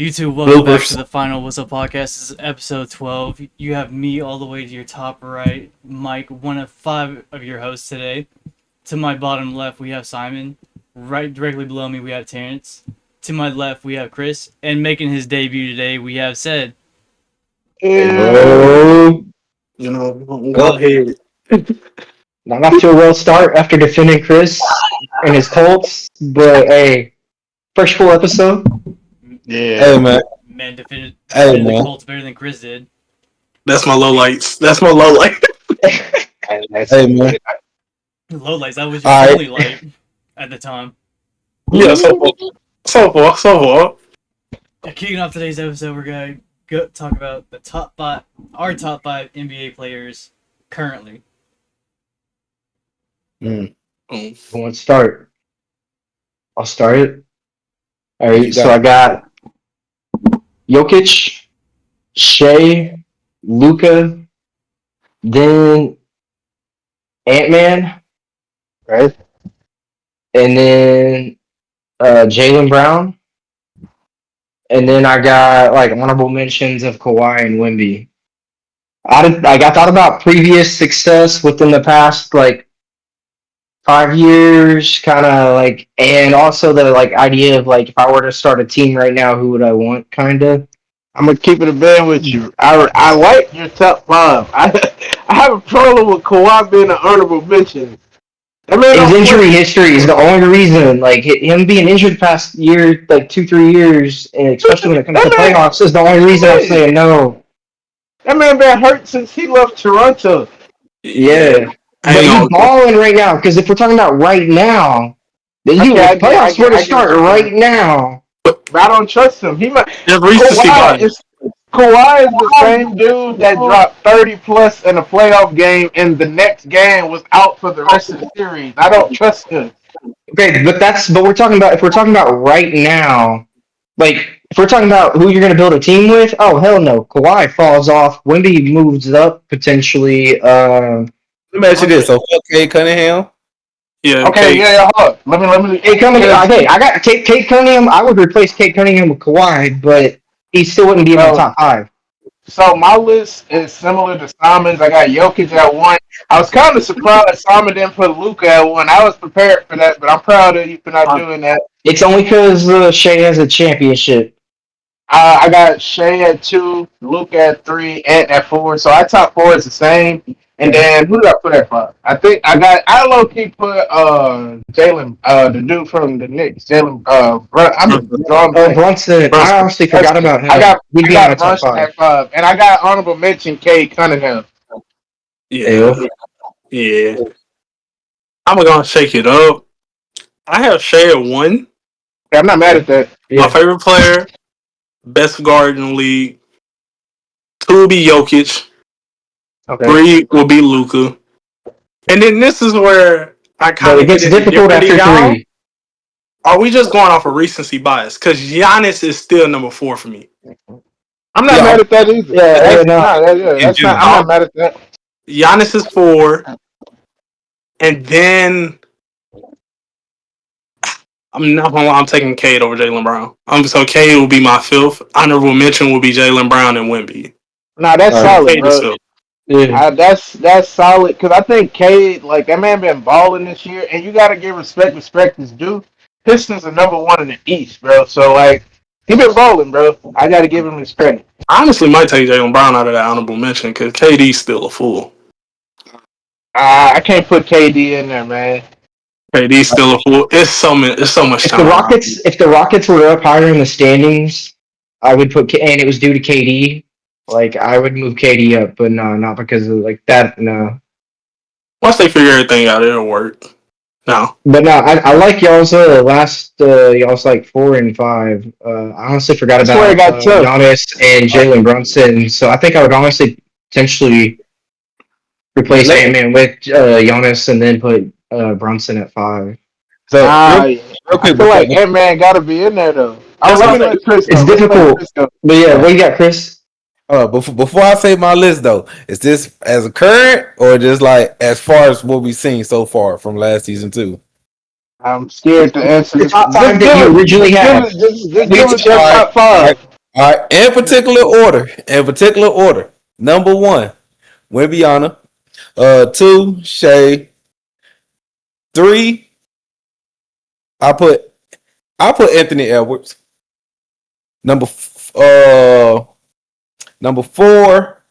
YouTube, welcome back to the Final Whistle podcast. This is episode 12. You have me all the way to your top right, Mike, one of 5 of your hosts today. To my bottom left, we have Simon. Right directly below me, we have Terrence. To my left, we have Chris. And making his debut today, we have Ced. Hello. Go ahead. Not off to a well start after defending Chris and his Colts, but hey, first full episode. Yeah. Hey man. Man defended Hey the man. Colts better than Chris did. That's my low lights. That's my low light. Hey man. Low lights, that was your All right. only light at the time. Yeah, so far. Kicking off today's episode, we're going to go talk about the our top 5 NBA players currently. Who wants to start? I'll start it. All right, You so got I got Jokic, Shea, Luka, then Ant-Man, right? And then Jaylen Brown. And then I got like honorable mentions of Kawhi and Wemby. I thought about previous success within the past like 5 years, kind of like, and also the like idea of like if I were to start a team right now, who would I want? Kind of. I'm gonna keep it a band with you. I like your top 5. I have a problem with Kawhi being an honorable mention. His injury history is the only reason. Like him being injured the past year, like 2-3 years, and especially when it comes to playoffs, is the only reason I'm saying no. That man been hurt since he left Toronto. Yeah. But he's balling right now, because if we're talking about right now, the playoffs were to start right now. But I don't trust him. He might. Kawhi Kawhi is the same dude that dropped 30 plus in a playoff game, and the next game was out for the rest of the series. I don't trust him. Okay, but we're talking about, if we're talking about right now, like if we're talking about who you're going to build a team with, oh hell no, Kawhi falls off. Wemby moves up potentially. Let me ask you this. So fuck Cade Cunningham. Yeah. Okay, yeah. Hold on. Let me. Cade Cunningham. Okay, I got Cade Cunningham. I would replace Cade Cunningham with Kawhi, but he still wouldn't be in my top 5. So my list is similar to Simon's. I got Jokic at 1. I was kind of surprised Simon didn't put Luka at 1. I was prepared for that, but I'm proud of you for not doing that. It's only because Shea has a championship. I got Shea at 2, Luka at 3, Ant at 4. So our top 4 is the same. And then who did I put at 5? I think I low key put Jalen, the dude from the Knicks, Jalen. Brunson. I honestly forgot about him. I got top Brunson 5. at 5, and I got honorable mention Cade Cunningham. Yeah. I'm gonna shake it up. I have Shea at 1. Yeah, I'm not mad at that. My favorite player, best guard in the league. 2 will be Jokic. Okay. 3 will be Luka. And then this is where I kind of get difficult after 3. Are we just going off of recency bias? Because Giannis is still number 4 for me. I'm not mad at that either. I'm not mad at that. Giannis is 4. And then I'm taking Cade over Jaylen Brown. So Cade will be my 5th. Honorable mention will be Jaylen Brown and Wemby. Nah, that's solid, Cade bro. That's solid, because I think Cade, like, that man been balling this year, and you got to give respect is due. Pistons are number 1 in the East, bro. So, like, he been balling, bro. I got to give him his credit. I honestly might take Jaylen Brown out of that honorable mention because KD's still a fool. I can't put KD in there, man. KD's still a fool. It's so much time. If the Rockets were up higher in the standings, I would put, and it was due to KD. Like, I would move KD up, but no, not because of like that. No. Once they figure everything out, it'll work. No. But no, I like y'all's y'all's like 4 and 5. I honestly forgot about Giannis and Jalen Brunson. So I think I would honestly potentially replace Ant-Man with Giannis and then put Brunson at 5. So I feel like Ant-Man got to be in there though. It's difficult. But yeah, what you got, Chris? Before I say my list though, is this as a current or just like as far as what we've seen so far from last season 2? I'm scared to answer this. Top 5 that you originally had. Just give us your top 5. All right, in particular order. In particular order. Number one, Wimbiana. Two, Shay. Three, I put Anthony Edwards. Number number four.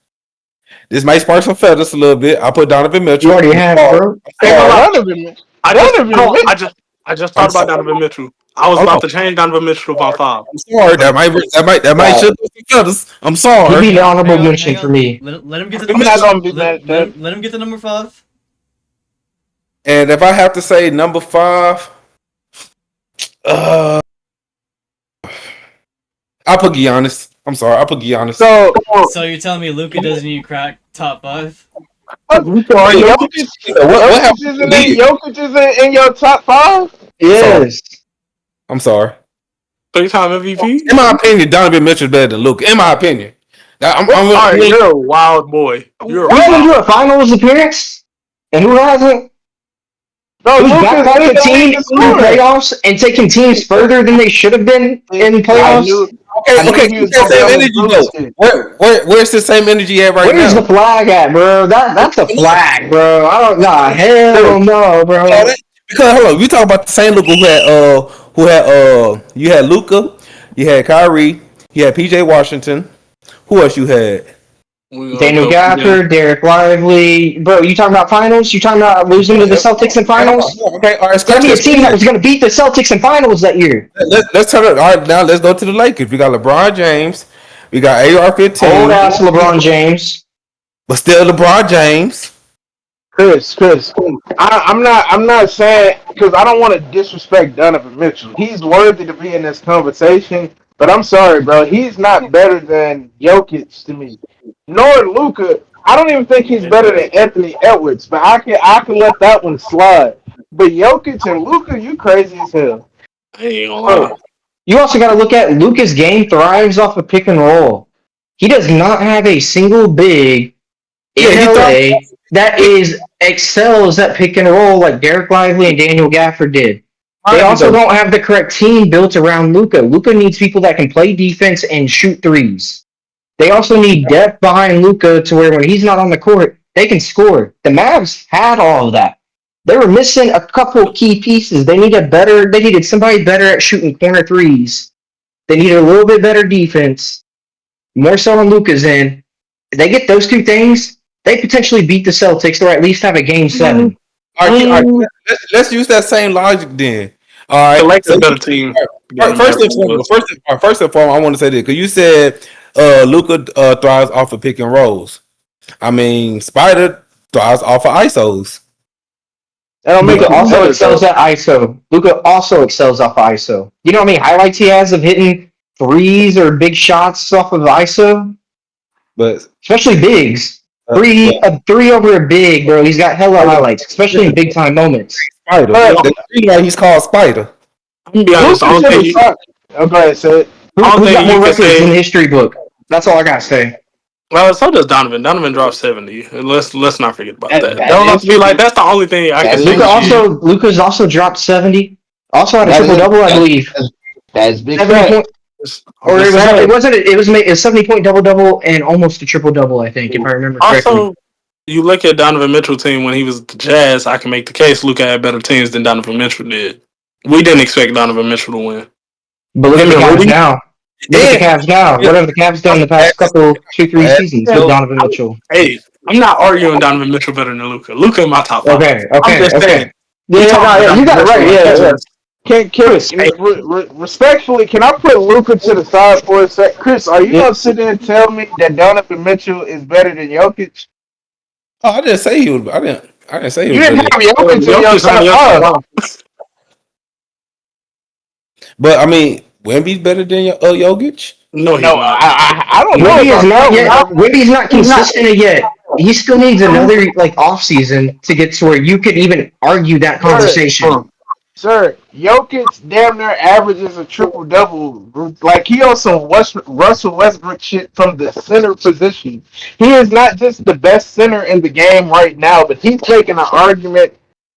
This might spark some feathers a little bit. I put Donovan Mitchell. You already I'm have, sorry. bro. Ain't gonna lie. Donovan, I just, Donovan Mitchell. I just I'm thought about sorry. Donovan Mitchell. I was Hold about on. to change Donovan Mitchell to my 5. I'm sorry. But That might Yeah, show some feathers. I'm he'd sorry. be an honorable Hang mention for on. me. Let him get the I'm number. not gonna be mad at that. Let him get the number 5. And if I have to say number 5, uh, I put Giannis. I'm sorry. I put Giannis. So, So you're telling me Luka doesn't even crack top 5? Jokic, What happened to the league? Jokic isn't in your top 5. I'm sorry. Yes. I'm sorry. 3-time MVP. In my opinion, Donovan Mitchell's better than Luka. In my opinion. I'm All right, you're a wild boy. You're a Who's been wild. to a finals appearance? And who hasn't? Bro, Who's backed Luka's up in a the team league in in scoring. playoffs and taking teams further than they should have been in I playoffs? knew okay. he Keep was that gonna be same on his energy Luka though. shit. Where's the same energy at right Where's now? the flag at, bro? That's a flag, bro. I don't know. Hell no, bro. Because hold on, we talk about the same Luka you had Luka, you had Kyrie, you had PJ Washington. Who else you had? We're gonna Daniel throw PJ. Gafford, Derek Lively. Bro, you talking about finals? You talking about losing to the Celtics in Okay, finals? okay, all right, Tell scratch me a that. team that was going to beat the Celtics in finals that year. Let's turn it. All right, now let's go to the Lakers. We got LeBron James. We got Old AR-15, ass LeBron James. but still LeBron James. Chris, I'm not saying because I don't want to disrespect Donovan Mitchell. He's worthy to be in this conversation, but I'm sorry, bro. He's not better than Jokic to me, nor Luka. I don't even think he's better than Anthony Edwards, but I can let that one slide. But Jokic and Luka, you crazy as hell. I ain't gonna lie. Bro, you also got to look at Luka's game thrives off of pick and roll. He does not have a single big in Yeah, he thought. LA that excels at pick and roll like Derek Lively and Daniel Gafford did. They also don't have the correct team built around Luka. Luka needs people that can play defense and shoot threes. They also need depth behind Luka to where when he's not on the court, they can score. The Mavs had all of that. They were missing a couple key pieces. They needed somebody better at shooting corner threes. They needed a little bit better defense. More so on Luka's end. If they get those two things, they potentially beat the Celtics or at least have a game 7. All right, let's use that same logic then. All The right. Lakers So, better team. than first and Mavericks foremost, was. I want to say this because you said Luca thrives off of pick and rolls. I mean, Spider thrives off of ISOs. That don't make Luka you also better, excels though. at ISO. Luka also excels off ISO. You know how many highlights he has of hitting threes or big shots off of ISO? But Especially bigs. Three over a big, bro. He's got hella highlights, especially in big time moments. Spider. But That's the reason why he's called Spider. I'm gonna be honest. Luka should have shot. Okay, say it. Who's got You more can records in say. the history book? That's all I gotta say. Well, so does Donovan. Donovan dropped 70. Let's not forget about that. That Don't have is to be like that's the only thing I That can is think. Luka's also dropped 70. Also had a That triple is double, I believe. that's big 70 fact. point, I'm or just saying. it was a 70-point double double and almost a triple double, I think, if I remember correctly. Also, you look at Donovan Mitchell team when he was the Jazz. I can make the case Luka had better teams than Donovan Mitchell did. We didn't expect Donovan Mitchell to win. But look at the Him and Cavs Rudy. now. Look at the Cavs now. What have the Cavs done the past couple, 2-3 seasons with Donovan Mitchell? Hey, I'm not arguing Donovan Mitchell better than Luka. Luka in my top 5. Okay. I'm just saying. We talking about You got it Donovan right. Mitchell, Yeah. just- Can respectfully, can I put Luka to the side for a sec? Chris, are you gonna sit there and tell me that Donovan Mitchell is better than Jokic? Oh, I didn't say he was. I didn't say he You was. didn't have Jokic in your Jokic's on your top top 5. 5. But I mean, Wemby's better than Jokic. No, he's No, not. I don't know Wemby is about not that yet. one. Wemby's not consistent yet. He still needs another off season to get to where you could even argue that conversation. Sir, Jokic damn near averages a triple double. Like he on some Russell Westbrook shit from the center position. He is not just the best center in the game right now, but he's making an argument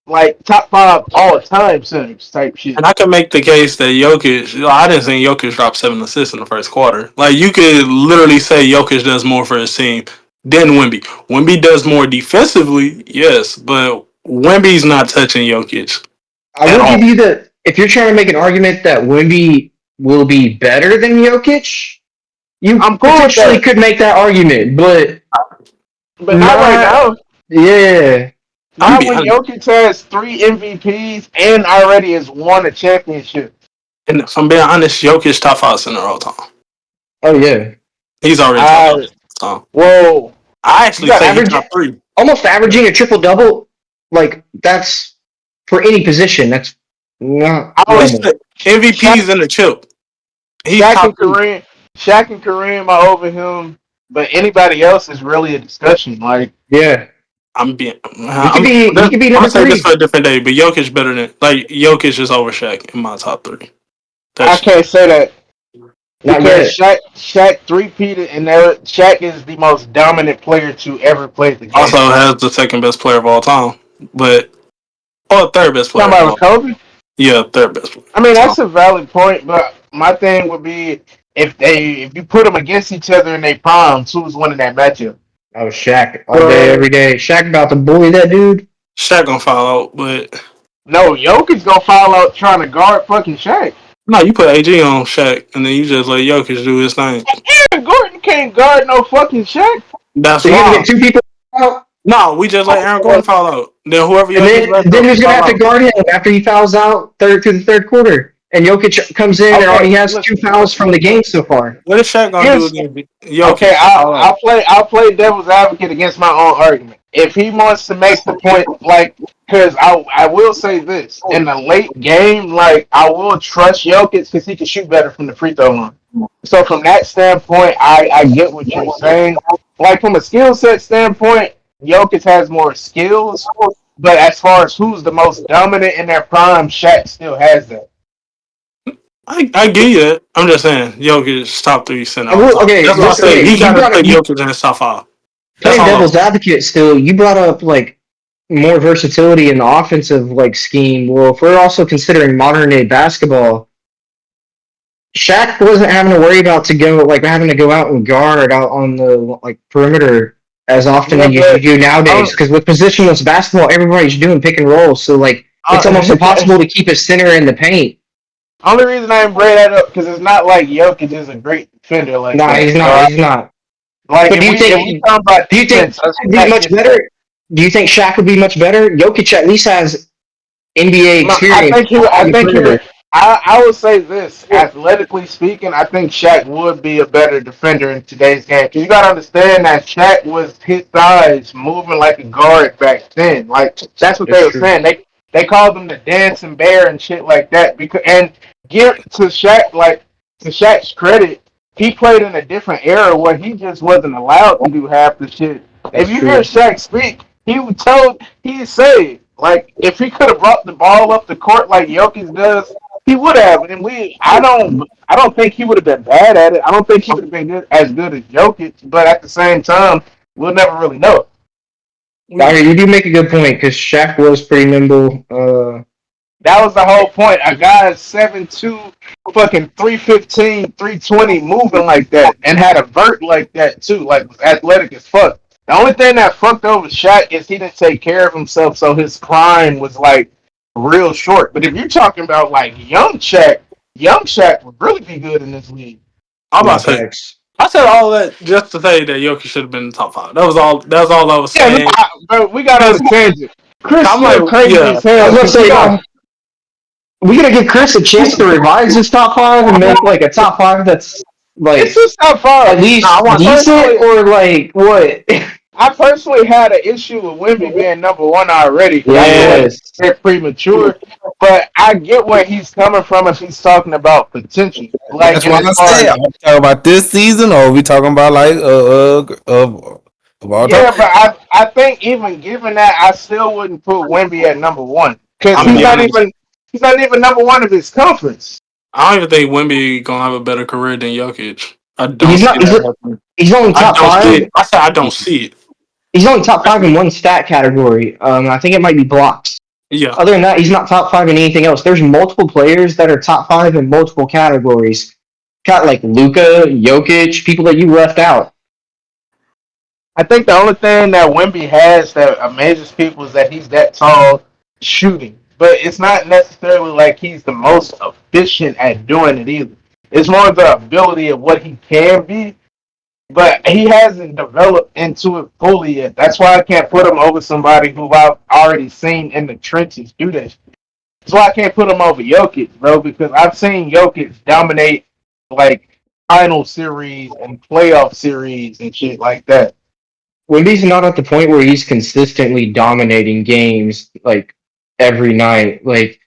like top 5 all time centers type shit. And I can make the case that Jokic. I didn't think Jokic dropped 7 assists in the first quarter. Like you could literally say Jokic does more for his team than Wemby. Wemby does more defensively, yes, but Wemby's not touching Jokic I at will give all. you the if you're trying to make an argument that Wemby will be better than Jokic, you I'm cool with potentially that, could make that argument, but but not right not. now. Yeah, I'm Not be when honest, Jokic has 3 MVPs and already has won a championship. and if I'm being honest, Jokic top 5 center all time. oh yeah, He's already top 5 Uh, all time. whoa, I you actually got say he average top 3. almost averaging a triple double. Like that's for any position. That's not I He was normal. said MVPs Shaq, in the chip. He's Shaq top and 3. Kareem. Shaq and Kareem are over him, but anybody else is really a discussion. Like Yeah, I'm being. he could be. He I'm could be gonna number say this three. for a different day, but Jokic better than Jokic is over Shaq in my top 3. I That's can't say that Not because yet. Shaq three-peated, and Shaq is the most dominant player to ever play the also game. has the second best player of all time, but or third best Talking player of about all. with Kobe. Yeah, third best player I of all mean, time. that's a valid point, but my thing would be if you put them against each other in their primes, who's winning that matchup? Oh, Shaq all day, Well, every day. Shaq about to bully that dude. Shaq gonna fall out, but No, Jokic's gonna fall out trying to guard fucking Shaq. no, you put AG on Shaq, and then you just let Jokic do his thing. Aaron Gordon can't guard no fucking Shaq. That's So you're gonna why. get two people out, No, we just let Aaron Gordon fall out. Then whoever and Jokic left then up who's gonna fall have to out. guard him after he fouls out through the third quarter? And Jokic comes in and Okay, he has two listen, fouls from the game so far. What is Shaq gonna do here's against okay. Jokic? Fall out. I'll play devil's advocate against my own argument. If he wants to make the point, like, because I will say this in the late game, like I will trust Jokic because he can shoot better from the free throw line. So from that standpoint, I get what you're saying. Like from a skill set standpoint, Jokic has more skills, but as far as who's the most dominant in their prime, Shaq still has that. I get you. I'm just saying, Jokic is top 3 center I all will. time. Okay, That's why I just say okay. he You gotta brought up put you Jokic in his top 5. That's playing all I'm devil's advocate. Still, you brought up like more versatility in the offensive like scheme. Well, if we're also considering modern day basketball, Shaq wasn't having to worry about having to go out and guard out on the like perimeter as often Yeah, as you but do nowadays. um, Because with positionless basketball, everybody's doing pick and roll, so like it's almost impossible to keep a center in the paint. only reason I didn't bring that up because it's not like Jokic is a great defender like Nah, that. he's So not. He's not. like But if we talk about do you think defense, Shaq would be Shaq much gets better? Do you think Shaq would be much better? Jokic at least has NBA no, I experience think he would. on I the think he would. perimeter. I would say this. Athletically speaking, I think Shaq would be a better defender in today's game. Because you got to understand that Shaq was his size moving like a guard back then. Like that's what That's they were true. saying. They called him the dancing bear and shit like that. Because and give to Shaq to Shaq's credit, he played in a different era where he just wasn't allowed to do half the shit. If That's you hear true. Shaq speak, he'd say like if he could have brought the ball up the court like Jokic does, he would have. And I don't think he would have been bad at it. I don't think he would have been as good as Jokic. But at the same time, we'll never really know. Dyer, you do make a good point because Shaq was pretty nimble. That was the whole point. A guy is 7'2", fucking 315, 320, moving like that, and had a vert like that too, like was athletic as fuck. The only thing that fucked over Shaq is he didn't take care of himself, so his prime was like real short. But if you're talking about like young Shaq would really be good in this league. I'm No about to say. facts. I said all that just to say that Jokic should have been in the top 5. That was all. That's all I was Yeah, saying. but we got on Because a tangent. Chris I'm still like, crazy yeah, as I hell was gonna because say, we gotta give Chris a chance to revise his top five and make like a top five that's it's like just top five. at least I want decent personally. or like what? I personally had an issue with Wimby being number one already because I feel like Yes. it's premature. But I get where he's coming from if he's talking about potential. Like, That's and why as I far said, as are we talking about this season or are we talking about like of all time? yeah, but I think even given that, I still wouldn't put Wimby at number one because I'm gonna be honest. he's not even number one of his conference. I don't even think Wemby gonna have a better career than Jokic. I don't He's see not. that happening. He's only I top don't see five. it. I said I don't see it. He's only top five in one stat category. I think it might be blocks. Yeah. Other than that, he's not top 5 in anything else. There's multiple players that are top 5 in multiple categories. Got like Luka, Jokic, people that you left out. I think the only thing that Wemby has that amazes people is that he's that tall shooting. But it's not necessarily like he's the most efficient at doing it either. It's more the ability of what he can be, but he hasn't developed into it fully yet. That's why I can't put him over somebody who I've already seen in the trenches do that. That's why I can't put him over Jokic, bro, because I've seen Jokic dominate like final series and playoff series and shit like that. Wemby's not at the point where he's consistently dominating games like every night. Like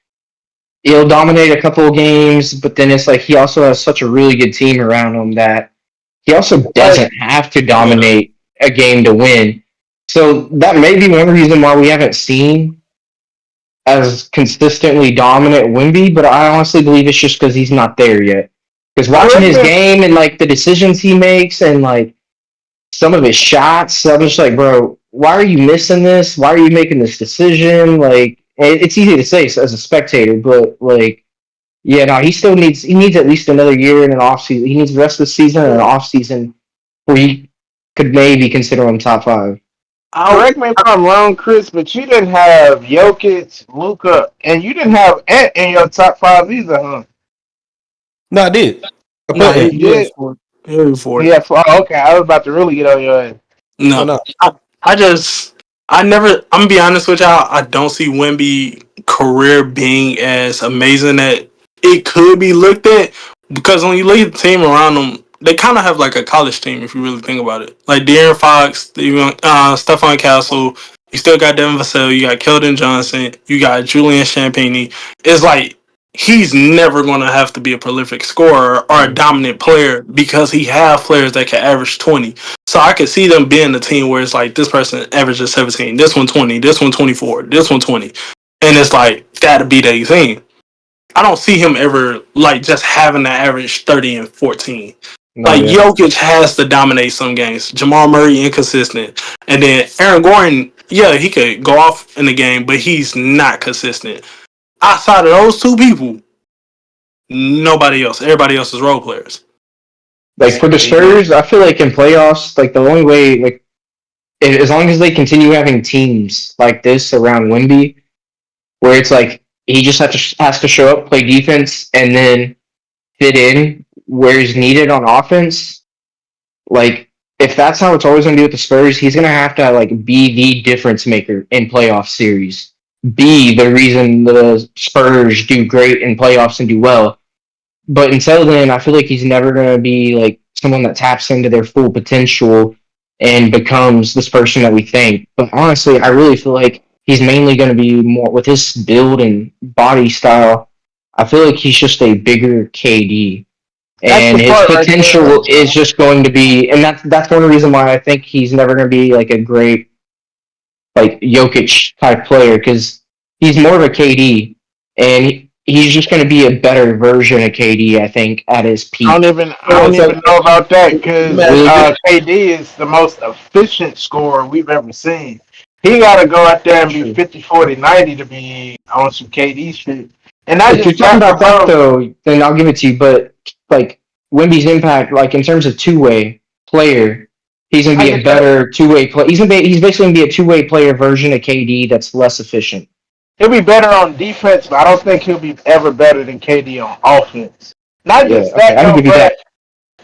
he'll dominate a couple of games, but then it's like he also has such a really good team around him that he also Like, doesn't have to Yeah. dominate a game to win. So that may be one reason why we haven't seen as consistently dominant Wemby, but I honestly believe it's just because he's not there yet. Because I watching his reckon game and like the decisions he makes and like some of his shots, I'm just like, bro, why are you missing this? Why are you making this decision? Like, it's easy to say as a spectator, but like, yeah, no, he needs at least another year in an off season. He needs the rest of the season and an off season where he could maybe consider him top 5. I correct me if I'm wrong, Chris, but you didn't have Jokic, Luka, and you didn't have Ant in your top five either, huh? No, I did. I no, put he, Ant. You he has did? four. He has four. Yeah. Okay, I was about to really get on your ass. Oh No, no. I just, I never. I'm gonna be honest with y'all. I don't see Wemby career being as amazing that it could be looked at because when you look at the team around them, they kind of have like a college team if you really think about it. Like De'Aaron Fox, Stephon Castle. You still got Devin Vassell. You got Keldon Johnson. You got Julian Champagny. It's like he's never going to have to be a prolific scorer or a dominant player because he have players that can average 20. So I could see them being the team where it's like this person averages 17, this one 20, this one 24, this one 20. And it's like that'd be their thing. I don't see him ever like just having to average 30 and 14. No, Like yeah. Jokic has to dominate some games. Jamal Murray inconsistent. And then Aaron Gordon, yeah, he could go off in the game, but he's not consistent. Outside of those two people, nobody else. Everybody else is role players. Like for the Yeah. Spurs, I feel like in playoffs, like the only way, like as long as they continue having teams like this around Wemby, where it's like he just has to show up, play defense, and then fit in where he's needed on offense. Like if that's how it's always going to be with the Spurs, he's going to have to like be the difference maker in playoff series, be the reason the Spurs do great in playoffs and do well. But until then, I feel like he's never going to be like someone that taps into their full potential and becomes this person that we think. But honestly, I really feel like he's mainly going to be more with his build and body style. I feel like he's just a bigger KD, That's and the his part right there. potential is just going to be, and that's one reason why I think he's never going to be like a great like Jokic type player because he's more of a KD, and he's just going to be a better version of KD. I think at his peak. I don't So even know about that let me because ask you KD is the most efficient scorer we've ever seen. He got to go out there and be 50, 40, 90 to be on some KD shit. And not If you're just talking that, about but that bro, though, then I'll give it to you. But like Wemby's impact, like in terms of two-way player, he's gonna I be a get that. better two-way player. He's basically gonna be a two-way player version of KD that's less efficient. He'll be better on defense, but I don't think he'll be ever better than KD on offense. Not Yeah, just okay, that I can though, give you but that.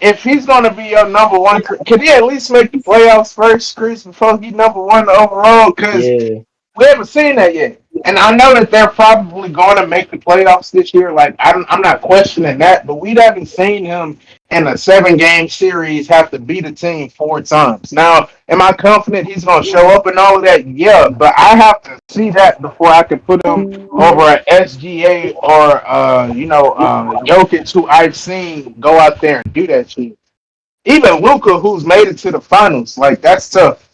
if he's gonna be your number one, can he at least make the playoffs first, Chris, before he's number one overall? Because Yeah, we haven't seen that yet. And I know that they're probably going to make the playoffs this year. Like, I'm not questioning that, but we haven't seen him in a 7 game series have to beat a team 4 times. Now, am I confident he's going to show up and all of that? Yeah, but I have to see that before I can put him over at SGA or, Jokic, who I've seen go out there and do that shit. Even Luca, who's made it to the finals, like, that's tough.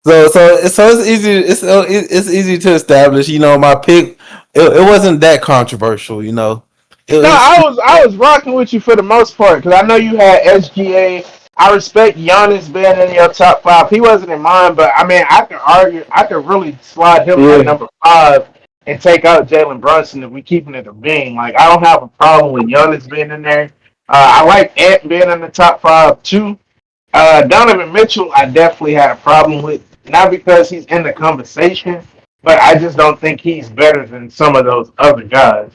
so it's easy. It's easy to establish. You know, my pick. It wasn't that controversial. You know, No, it's I was rocking with you for the most part because I know you had SGA. I respect Giannis being in your top five. He wasn't in mine, but I mean, I could argue, I could really slide him at Yeah. number five and take out Jalen Brunson if we keeping it a being. Like, I don't have a problem with Giannis being in there. I like Ant being in the top five too. Donovan Mitchell, I definitely had a problem with, not because he's in the conversation, but I just don't think he's better than some of those other guys.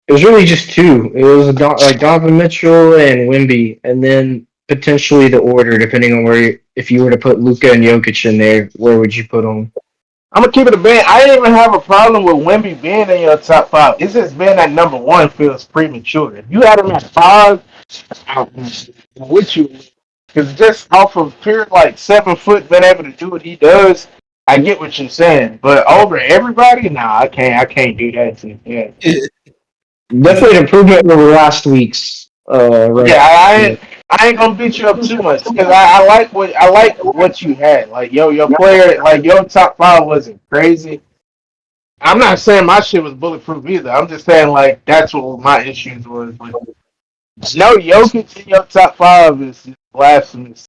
It was really just two. It was like Donovan Mitchell and Wimby, and then potentially the order, depending on if you were to put Luka and Jokic in there, where would you put them? I'm gonna keep it a band. I didn't even have a problem with Wemby being in your top five. It's just being at number one feels premature. If you had him at five, I'm with you. Because just off of pure like 7 foot being able to do what he does, I get what you're saying. But over everybody, nah, I can't. I can't do that. Yeah, Definitely an improvement over last week's. yeah. Right. I ain't gonna beat you up too much because I like what you had. Like your player, like your top five wasn't crazy. I'm not saying my shit was bulletproof either. I'm just saying like that's what my issues was. Like, no Jokic in your top five is blasphemous.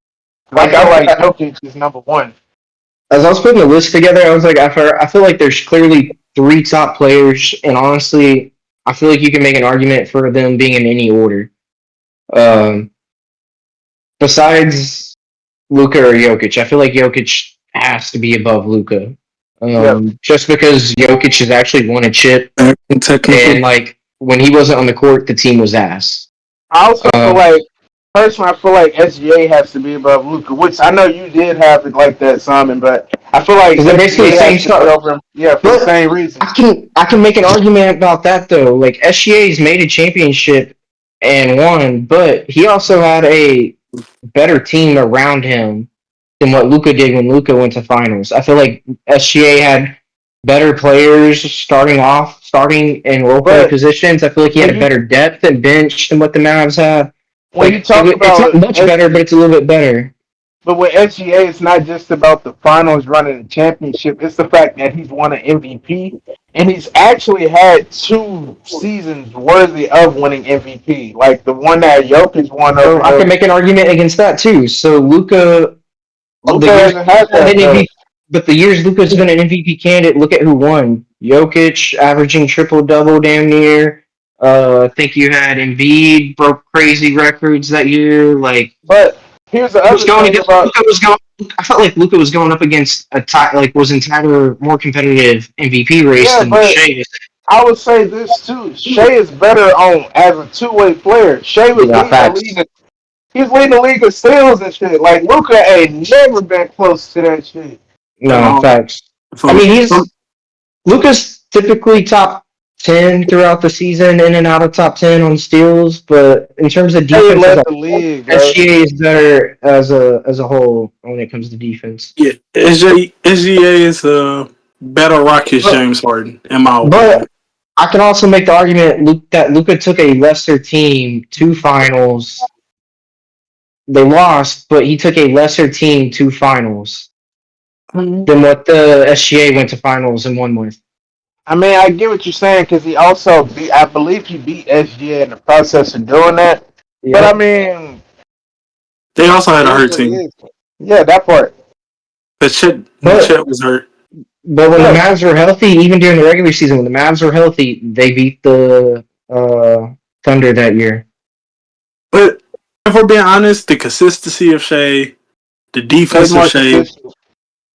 Like I like Jokic is number one. As I was putting the list together, I was like, I feel like there's clearly three top players, and honestly, I feel like you can make an argument for them being in any order. Um, Besides Luka or Jokic, I feel like Jokic has to be above Luka. Yeah. Just because Jokic has actually won a chip, and Technically. like when he wasn't on the court, the team was ass. I also feel Um, like personally I feel like SGA has to be above Luca, which I know you did have it like that, Simon, but I feel like because they're basically the SGA same has to be stuff. over him, yeah, for the But same reason. I can make an argument about that though. Like SGA's made a championship and won, but he also had a better team around him than what Luca did when Luca went to finals. I feel like SGA had better players starting in role player But positions. I feel like he when had a you better depth and bench than what the Mavs have. when you Like talk it's not about much better, but it's a little bit better. but with SGA, it's not just about the finals running the championship. It's the fact that he's won an MVP, and he's actually had 2 seasons worthy of winning MVP, like the one that Jokic won over So I can him. make an argument against that too. So Luca, the Luca years hasn't had been that an though. MVP, but the years Luca's been an MVP candidate, look at who won. Jokic averaging triple double damn near. I think you had Embiid broke crazy records that year. Like But here's the was other going thing against about Luca was going. I felt like Luca was going up against a like was in tighter, more competitive MVP race yeah, than what but Shea is. I would say this too. Shea is better on as a two-way player. Shea was Yeah, leading the facts. league. He's leading the league of steals and shit. Like Luca ain't never been close to that shit. No, facts. I From, mean, from Luca's typically top 10 throughout the season, in and out of top 10 on steals, but in terms of Shea defense as led a the league, bro. SGA is better as a whole when it comes to defense. yeah, SGA is a better Rockets But James Harden, in my but opinion. I can also make the argument that Luca took a lesser team to finals. They lost, but he took a lesser team to finals than what the SGA went to finals and won with. I mean, I get what you're saying because he also beat. I believe he beat SGA in the process of doing that. But I Yep. mean, They also had it a is hurt what it team. is. Yeah, that part. But Chet was hurt. But when the Yeah, Mavs were healthy, even during the regular season, when the Mavs were healthy, they beat the Thunder that year. But if we're being honest, the consistency of Shea, the Shea defense of more Shea, consistent.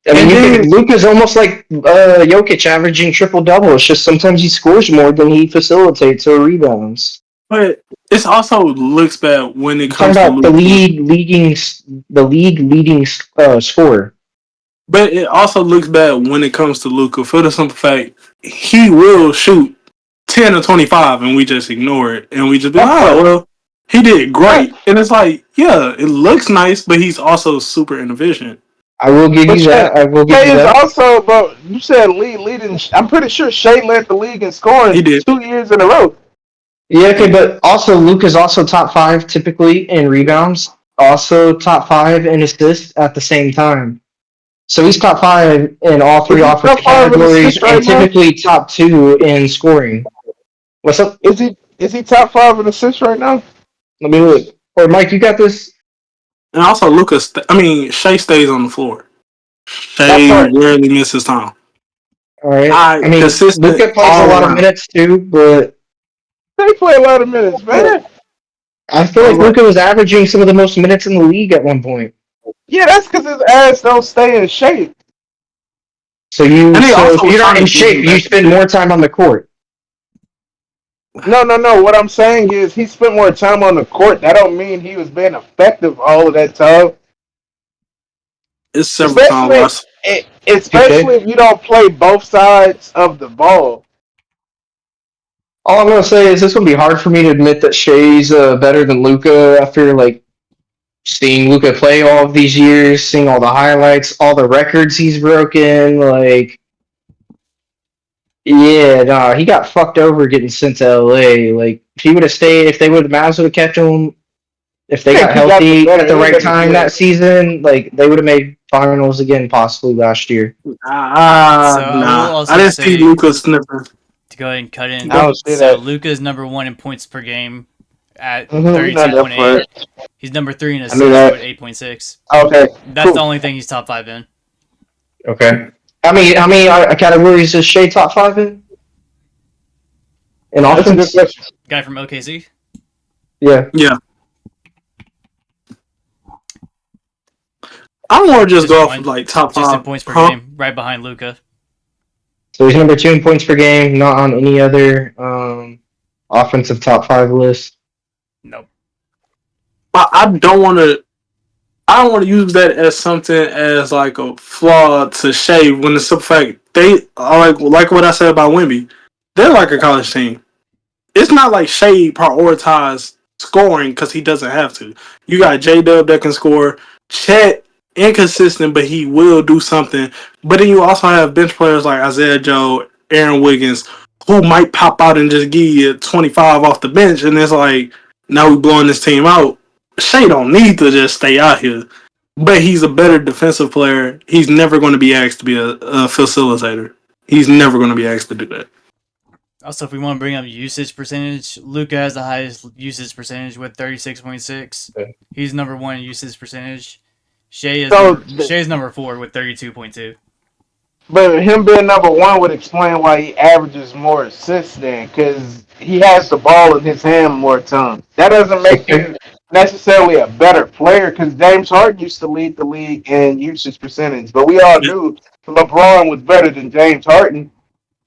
I mean, and then Luka's almost like Jokic averaging triple double. It's just sometimes he scores more than he facilitates or rebounds. but it also looks bad when it I'm talking comes to about Luka. the league leading scorer. But it also looks bad when it comes to Luka for the simple fact he will shoot 10 or 25 and we just ignore it and we just be like, That oh part. well, he did But great. And it's like, yeah, it looks nice, but he's also super inefficient. I will give but you Shea, that. I will give Shea you is that. also about. You said leading. I'm pretty sure Shea led the league in He scoring did. 2 years in a row. Yeah, He okay, did. but also Luka's also top five typically in rebounds, also top five in assists at the same time. So he's top five in all Is three he offensive top five in categories assists and right now? typically top two in scoring. What's up? Is he top five in assists right now? Let me look. Or Mike, you got this? And also, Shea stays on the floor. That Shea part. rarely misses time. All right. I mean, Consistent Luca plays a all lot of around. minutes too, but They play a lot of minutes, man. I feel like Luca was averaging some of the most minutes in the league at one point. Yeah, that's because his ass don't stay in shape. So And he if also was you're not trying in to get shape, him you back. spend more time on the court. No. What I'm saying is he spent more time on the court. That don't mean he was being effective all of that time. It's several times Especially, less. Touche. especially if you don't play both sides of the ball. All I'm gonna say is it's gonna be hard for me to admit that Shea's better than Luca after like seeing Luca play all of these years, seeing all the highlights, all the records he's broken. Like, yeah, nah, he got fucked over getting sent to LA. Like, if he would have stayed, if they would have Mavs would have kept him, if I they think got he got the healthy better at the end right of the time deal. that season, like they would have made finals again possibly last year. So I will Nah. I also didn't see say Luca sniffing. to go ahead and cut in. I don't see So that. Luca is number one in points per game at We're not there for 32.8. it. He's number three in I knew assists with that. 8.6. Okay, That's the cool. only thing he's top five in. Okay. How many categories is Shea top five in That's a good offense? question. Guy from OKC. Yeah. Yeah. I'm more just Just go off of one. like top Just in five. points per Huh? game, right behind Luca. So he's number two in points per game, not on any other offensive top five list. Nope. I don't want to. I don't want to use that as something as like a flaw to Shea when the simple fact they are like what I said about Wimby. They're like a college team. It's not like Shea prioritized scoring because he doesn't have to. You got J Dub that can score. Chet inconsistent, but he will do something. But then you also have bench players like Isaiah Joe, Aaron Wiggins, who might pop out and just give you 25 off the bench, and it's like now we blowing this team out. Shea don't need to just stay out here. But he's a better defensive player. He's never going to be asked to be a facilitator. He's never going to be asked to do that. Also, if we want to bring up usage percentage, Luca has the highest usage percentage with 36.6. He's number one in usage percentage. So, Shea is number four with 32.2. but him being number one would explain why he averages more assists then, because he has the ball in his hand more times. That doesn't make Okay. you necessarily a better player, because James Harden used to lead the league in usage percentage, but we all knew LeBron was better than James Harden.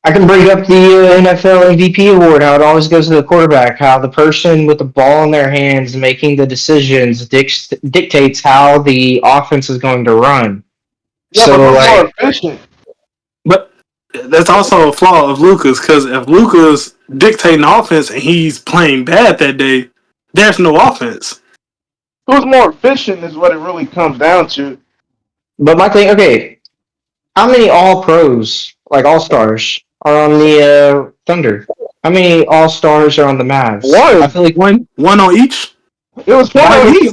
I can bring up the NFL MVP award, how it always goes to the quarterback, how the person with the ball in their hands making the decisions dictates how the offense is going to run. Yeah, but So, who's more like, efficient? But that's also a flaw of Luca's because if Luca's dictating the offense and he's playing bad that day, there's no offense. Who's more efficient is what it really comes down to. but my thing, okay, how many all pros, like all stars, are on the Thunder? How many all stars are on the Mavs? I One. feel like One on each. It was one back on when each.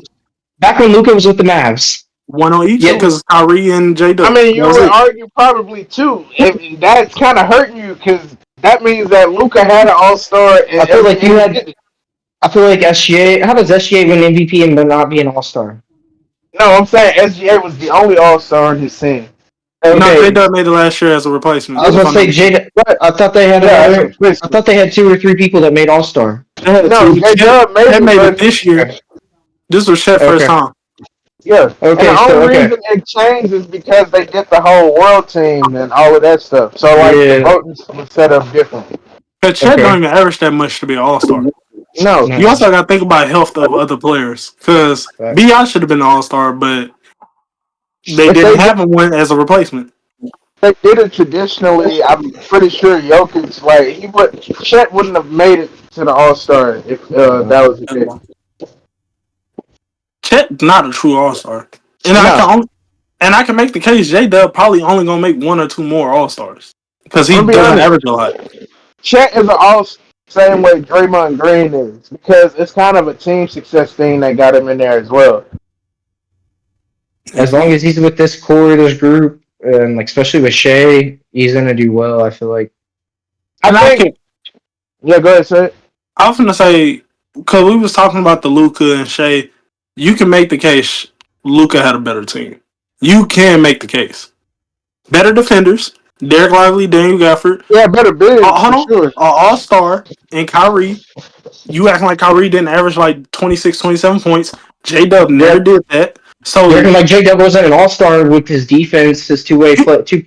Luca was with the Mavs. One on each Yeah, because Kyrie and J I Dub. mean, That you was would it. argue probably two. If that's kind of hurting you because that means that Luca had an All Star and I feel like you SGA had. didn't. I feel like SGA. How does SGA win MVP and not be an All Star? No, I'm saying SGA was the only All Star in his team. No, J Okay, Dub made it last year as a I replacement. was If gonna I'm not say mistaken, Jada. But I thought they had yeah, that's a another. I replacement. thought they had two or three people that made All Star. they had No, two. J Dub made Chet it, made it but this year. Okay. This was Chet's first Okay. time. yeah. And the Okay. So only okay. reason it changed is because they did the whole world team and all of that stuff. So like the Yeah. voting was set up different. But Chet don't Okay. even average that much to be an All Star. No, You No. also got to think about health of other players because Facts. Bi should have been an All Star, but they if didn't they did, have him win as a replacement. they did it traditionally, I'm pretty sure Jokic like he would Chet wouldn't have made it to the All Star if that was the case. Chet's not a true All Star, and No, I can make the case J Dub probably only gonna make one or two more All Stars because I'm he gonna be doesn't honest. average a lot. Chet is an all same way Draymond Green is because it's kind of a team success thing that got him in there as well. As long as he's with this core, this group, and like especially with Shea, he's gonna do well. I feel like. I And think. Yeah, go ahead, sir. I was gonna say because we was talking about the Luca and Shea, you can make the case Luka had a better team. You can make the case. Better defenders. Derek Lively, Daniel Gafford. Yeah, better bigs Hold for on. sure. All-star and Kyrie. You acting like Kyrie didn't average like 26, 27 points. J-Dub never They're, did that. they're So like J Dub wasn't an all star with his defense, his two-way averaging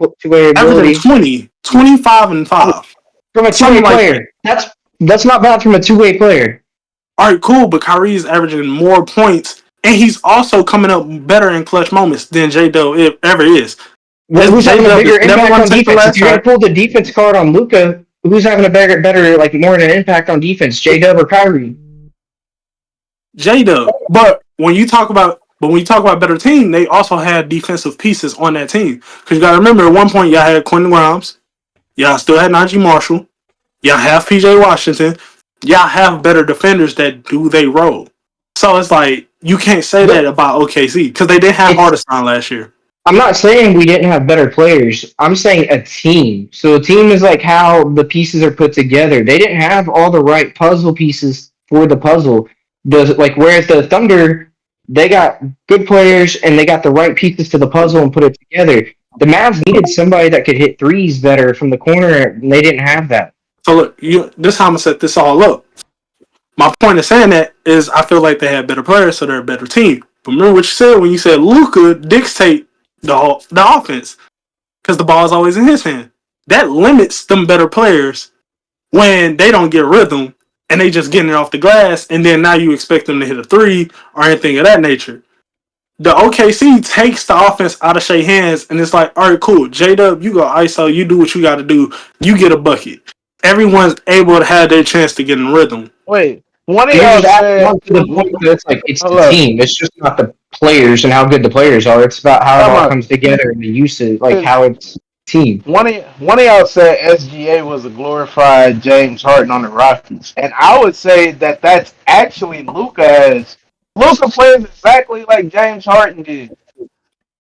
ability 20, 25 and 5. from a two-way Something like that. player. That's not bad from a two-way player. All right, cool, but Kyrie is averaging more points, and he's also coming up better in clutch moments than J-Dub ever is. Who's having a J-Dub is bigger never impact going on to take the defense? If last you're gonna shot. pull the defense card on Luka, who's having a better like more of an impact on defense, J Dub or Kyrie? J-Dub. But when you talk about better team, they also had defensive pieces on that team. Because you got to remember, at one point, y'all had Quentin Grimes. Y'all still had Najee Marshall. Y'all have PJ Washington. Y'all have better defenders that do they role. So it's like, you can't say that But about OKC because they didn't have it's Hartenstein last year. I'm not saying we didn't have better players. I'm saying a team. So a team is like how the pieces are put together. They didn't have all the right puzzle pieces for the puzzle. Whereas the Thunder, they got good players and they got the right pieces to the puzzle and put it together. The Mavs needed somebody that could hit threes better from the corner, and they didn't have that. So look, this is how I'm going to set this all up. My point of saying that is I feel like they had better players, so they're a better team. But remember what you said when you said Luka dictate the offense because the ball is always in his hand. That limits them better players when they don't get rhythm and they just getting it off the glass, and then now you expect them to hit a three or anything of that nature. The OKC takes the offense out of Shea hands, and it's like, all right, cool. J-Dub, you go ISO, you do what you got to do, you get a bucket. Everyone's able to have their chance to get in rhythm. Wait, one of You're y'all just adding said, on to the point that it's like it's the hello, team. It's just not the players and how good the players are. It's about how it time all out. comes together and the usage, like 'Cause how it's team. one of y'all said SGA was a glorified James Harden on the Rockies, and I would say that that's actually Luka. As Luka plays exactly like James Harden did.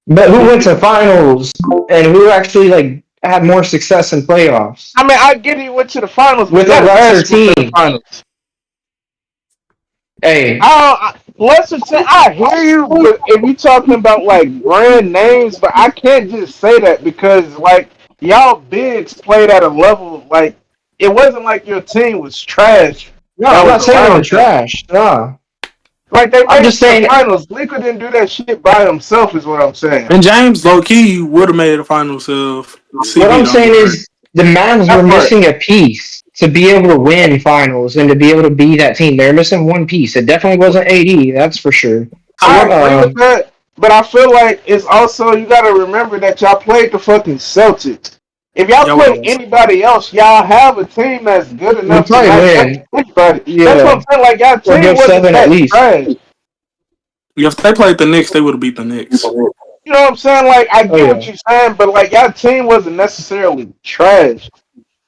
But who He, went to finals and who actually like had more success in playoffs I mean, I get he went to the finals, but with he a had a lesser basketball to the team? finals. Hey, Let's just say I hear you, but if you talking about like brand names, but I can't just say that because like y'all bigs played at a level like it wasn't like your team was trash no, that I'm was not saying they were around them. trash. No, Like they I'm made it just to the saying. finals. Luka didn't do that shit by himself, is what I'm saying. And James, low key, would have made the finals if What CP I'm don't saying get hurt. is the Mavs were That part, missing a piece to be able to win finals and to be able to be that team. They're missing one piece. It definitely wasn't AD, that's for sure. So I what? agree with that. But I feel like it's also you got to remember that y'all played the fucking Celtics. If y'all Y'all play was. anybody else, y'all have a team that's good We enough to probably match up win. to anybody. That's what Yeah. I'm saying. Like y'all Or team go wasn't 7 at that least. trash. If they played the Knicks, they would have beat the Knicks. You know what I'm saying? Like I Oh get what yeah. you're saying, but like y'all team wasn't necessarily trash.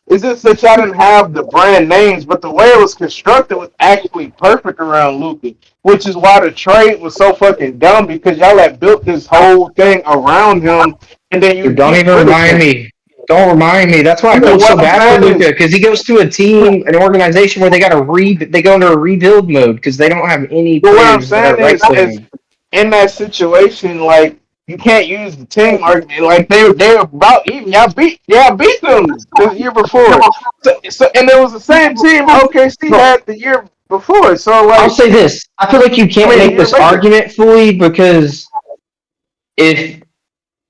It's just that y'all didn't have the brand names, but the way it was constructed was actually perfect around Luka, which is why the trade was so fucking dumb because y'all had built this whole thing around him, and then you Dude, don't get even rid of remind him. me. Don't remind me. That's why I But felt so what I'm bad for saying Luca is, because he goes to a team, an organization where they go into a rebuild mode because they don't have any but what I'm players that saying are right for is him. in that situation, like you can't use the team argument. Like they were about even. Y'all beat them the year before. So and it was the same team OKC No, had the year before. So I'll like say this. I feel like you I can't mean a make year this later. argument fully because if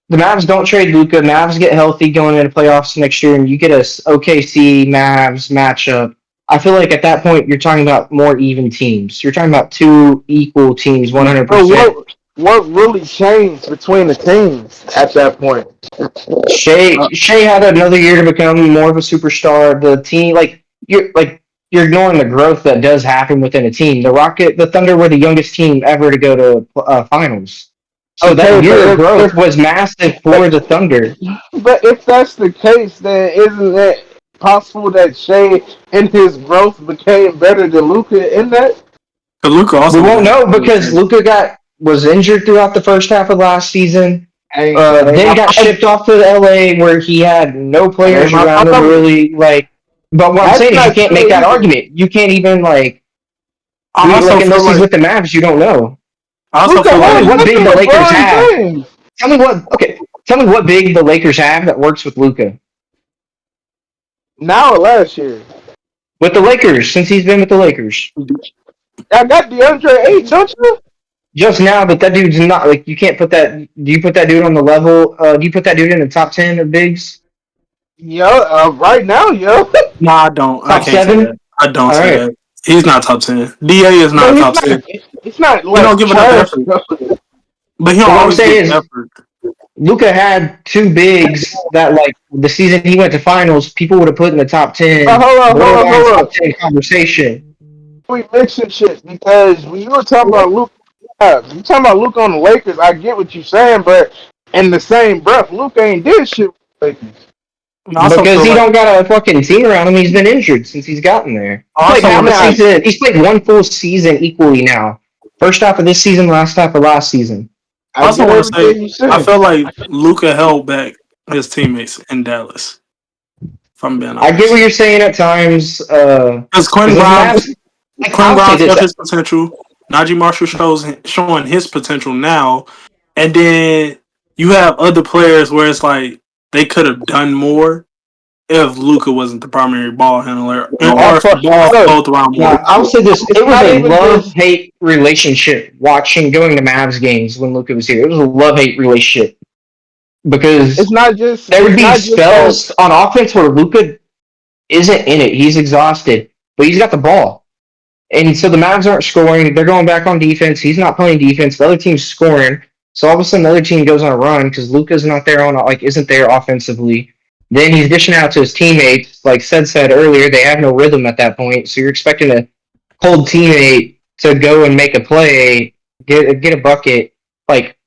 the Mavs don't trade Luca, Mavs get healthy going into playoffs next year, and you get a OKC Mavs matchup. I feel like at that point you're talking about more even teams. You're talking about two equal teams, But 100%. what really changed between the teams at that point? Shea had another year to become more of a superstar. The team, you're ignoring the growth that does happen within a team. The Thunder were the youngest team ever to go to finals. So Okay, that but year of growth if was massive for the Thunder. but if that's the case, then isn't it possible that Shea in his growth became better than Luca in that? Because Luka We also won't didn't know have a because chance. Luca was injured throughout the first half of last season. Then got shipped off to LA where he had no That ain't players my around him number. really like. But what I'm That's saying is you not can't make true that either. argument. You can't even I also feel unless he's like with the Mavs, you don't know. I also Luka feel Tell me like has what big nothing the Lakers LeBron have. James. Tell me what. Okay. Tell me what big the Lakers have that works with Luca. Now or last year. With the Lakers, since he's been with the Lakers. I got DeAndre Ayton, don't you? Just now, but that dude's not like you can't put that. Do you put that dude on the level? Do you put that dude in the top 10 of bigs? Yo, right now, yo. no, I don't. I Top can't say that. seven? I don't All say right. that. He's not top 10. Da is But not top 10. he's not He don't like give enough trash. effort, Though. but he don't But what I'm always give saying is, effort. Luca had two bigs that, like, the season he went to finals, people would have put in the top But 10, hold on, hold on, borderline hold top on. 10 conversation. We mixing shit because when you were talking about Luke, you talking about Luke on the Lakers. I get what you're saying, but in the same breath, Luke ain't did shit with the Lakers. And I also Because feel he like don't got a fucking team around him. He's been injured since he's gotten there. He I played also half want a to say season. He's played one full season equally now. First half of this season, last half of last season. I I also get want to say everything you I saying. feel like Luca held back his teammates in Dallas. If I'm being I get what honest, you're saying at times. because Because this Mavs, like, Quentin I'll say Grimes this. showed his potential. Najee Marshall showing his potential now, and then you have other players where it's like they could have done more if Luca wasn't the primary ball handler, or if the ball Look, flowed around more. I'll say this. it's It was not a even just. love-hate relationship watching, going to Mavs games when Luca was here. It was a love-hate relationship. It's Because not just. there would It's be not just that. spells on offense where Luca isn't in it. He's exhausted, but he's got the ball. And so the Mavs aren't scoring. They're going back on defense. He's not playing defense. The other team's scoring. So all of a sudden, the other team goes on a run because Luca's not there on like isn't there offensively. Then he's dishing out to his teammates. Like said earlier, they have no rhythm at that point. So you're expecting a cold teammate to go and make a play, get a bucket. Like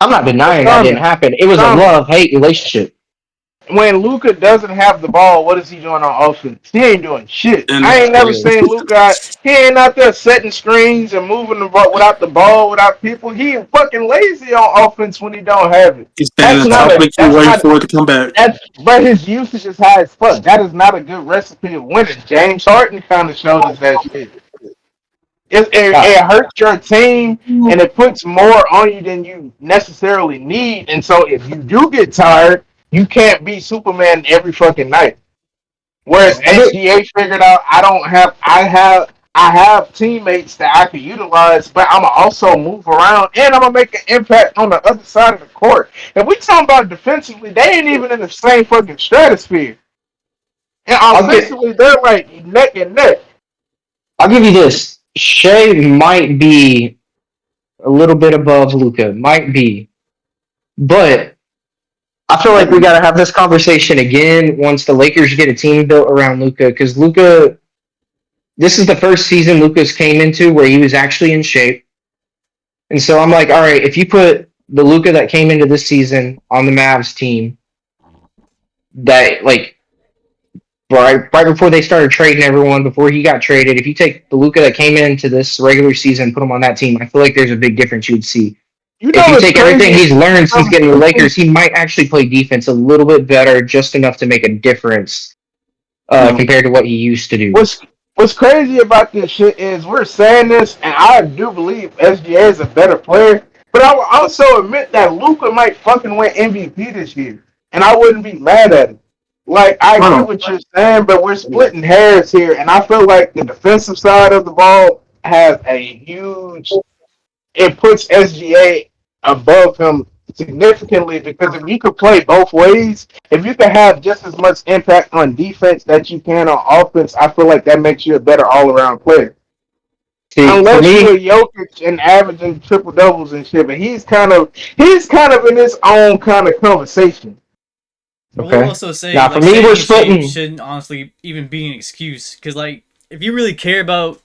I'm not But denying that didn't Simon, happen. It was a Simon, love hate relationship. when Luca doesn't have the ball, what is he doing on offense? He ain't doing shit. And I ain't never Yeah. seen Luca. He ain't out there setting screens and moving the ball without the ball, without people. He fucking lazy on offense when he don't have it. he's standing That's at the top not of a. the key That's waiting not. for it to come back. That's. But his usage is high as fuck. That is not a good recipe of winning. James Harden kind of showed us that shit. Uh, It hurts your team and it puts more on you than you necessarily need. And so if you do get tired, you can't be Superman every fucking night. Whereas I get SGA figured out I have teammates that I can utilize, but I'm gonna also move around and I'm gonna make an impact on the other side of the court. If we talking about defensively, they ain't even in the same fucking stratosphere. And I'll get offensively, they're like neck and neck. I'll give you this. Shea might be a little bit above Luca, might be, but I feel like we got to have this conversation again once the Lakers get a team built around Luca because Luca. This is the first season Lucas came into where he was actually in shape, and so I'm like, all right, if you put the Luca that came into this season on the Mavs team, that like right before they started trading everyone, before he got traded, if you take the Luca that came into this regular season, put him on that team, I feel like there's a big difference you'd see. You If know you what's take everything crazy? he's learned since getting the Lakers, he might actually play defense a little bit better, just enough to make a difference compared to what he used to do. What's What's crazy about this shit is we're saying this, and I do believe SGA is a better player. But I will also admit that Luca might fucking win MVP this year, and I wouldn't be mad at it. Like I get Bro, what you're saying, but we're splitting hairs here, and I feel like the defensive side of the ball has a huge. It puts SGA above him significantly because if you could play both ways, if you can have just as much impact on defense that you can on offense, I feel like that makes you a better all around player. See, for Unless you me, a Jokic and averaging triple doubles and shit, but he's kind of in his own kind of conversation. But we'll okay. also say Now, for like me, we're staying in shape splitting. shouldn't honestly even be an excuse because like if you really care about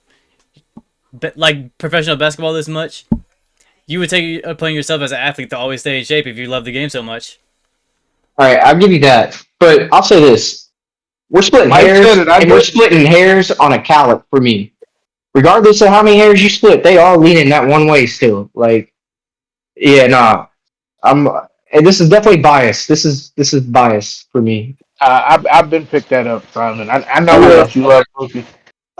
like professional basketball this much, you would take upon yourself as an athlete to always stay in shape if you love the game so much. All right, I'll give you that. But I'll say this. We're splitting Mike said hairs, it. I and we're get it. splitting hairs on a calic for me. Regardless of how many hairs you split, they all lean in that one way still. Like, yeah, nah. And this is definitely bias. This is bias for me. I've been picked that up, Simon. I know how Yeah. much you love Kofi.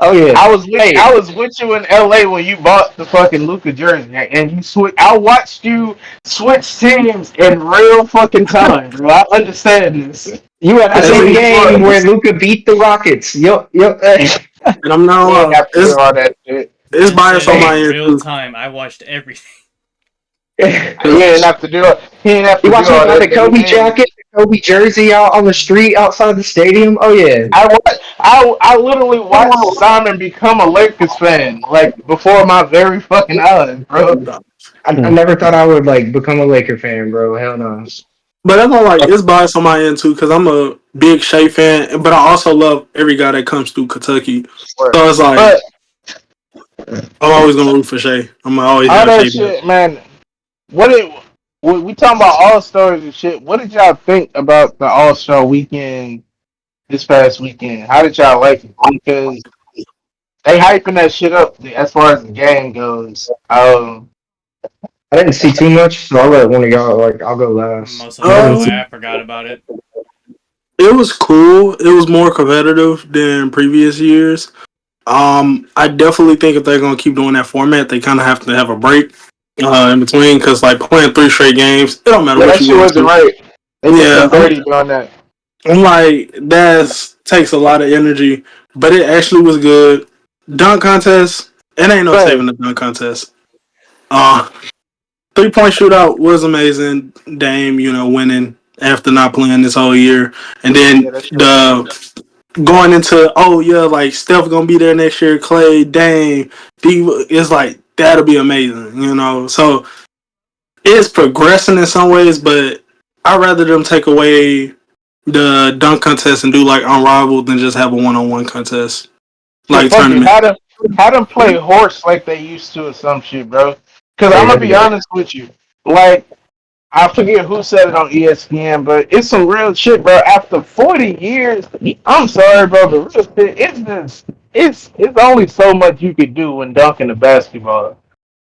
Oh yeah. Hey, I was with you in LA when you bought the fucking Luca jersey, and you switch. I watched you switch teams in real fucking time, bro. I understand this. you at the I As know same he, you game where was. Luca beat the Rockets. Yo, hey. and I'm not You ain't lying. have to do all that shit. It's Man biased said on my in end real too. time. I watched everything. You ain't have to do it. He ain't have You to do watch me all buy that. the But he Kobe did. jacket, the Kobe jersey out on the street outside the stadium? Oh yeah. I literally watched Simon become a Lakers fan like before my very fucking eyes, bro. I never thought I would like become a Laker fan, bro. Hell no. But that's all like it's biased on my end too because I'm a big Shea fan, but I also love every guy that comes through Kentucky. So it's like But I'm always gonna root for Shea. I'm gonna always all have that Shea back. shit, man. What did we talking about All Stars and shit? What did y'all think about the All Star weekend this past weekend? How did y'all like it? Because they hyping that shit up as far as the game goes. I didn't see too much, so I'll let one of y'all like I'll go last. Most I haven't unfortunately, seen I forgot about it. It was cool. It was more competitive than previous years. I definitely think if they're gonna keep doing that format, they kind of have to have a break in between because like playing 3 straight games, it don't matter Yeah, what that you shit go wasn't to. right. They did Yeah, them dirty doing that. I'm like that takes a lot of energy, but it actually was good. Dunk contest, it ain't no But saving the dunk contest. Uh 3-point shootout was amazing. Dame, winning after not playing this whole year, and yeah, then that shit was dope. the going into like Steph gonna be there next year, Clay, Dame, it's like that'll be amazing. So it's progressing in some ways, but I'd rather them take away the dunk contest and do like unrivaled than just have a one-on-one contest Shit, like fuck it. tournament. Had them play horse like they used to or some shit, bro. Cause I'm Hey, gonna that'd be be dope. honest with you. Like I forget who said it on ESPN, but it's some real shit, bro. After 40 years, I'm sorry, bro, but real shit, it's only so much you could do when dunking the basketball.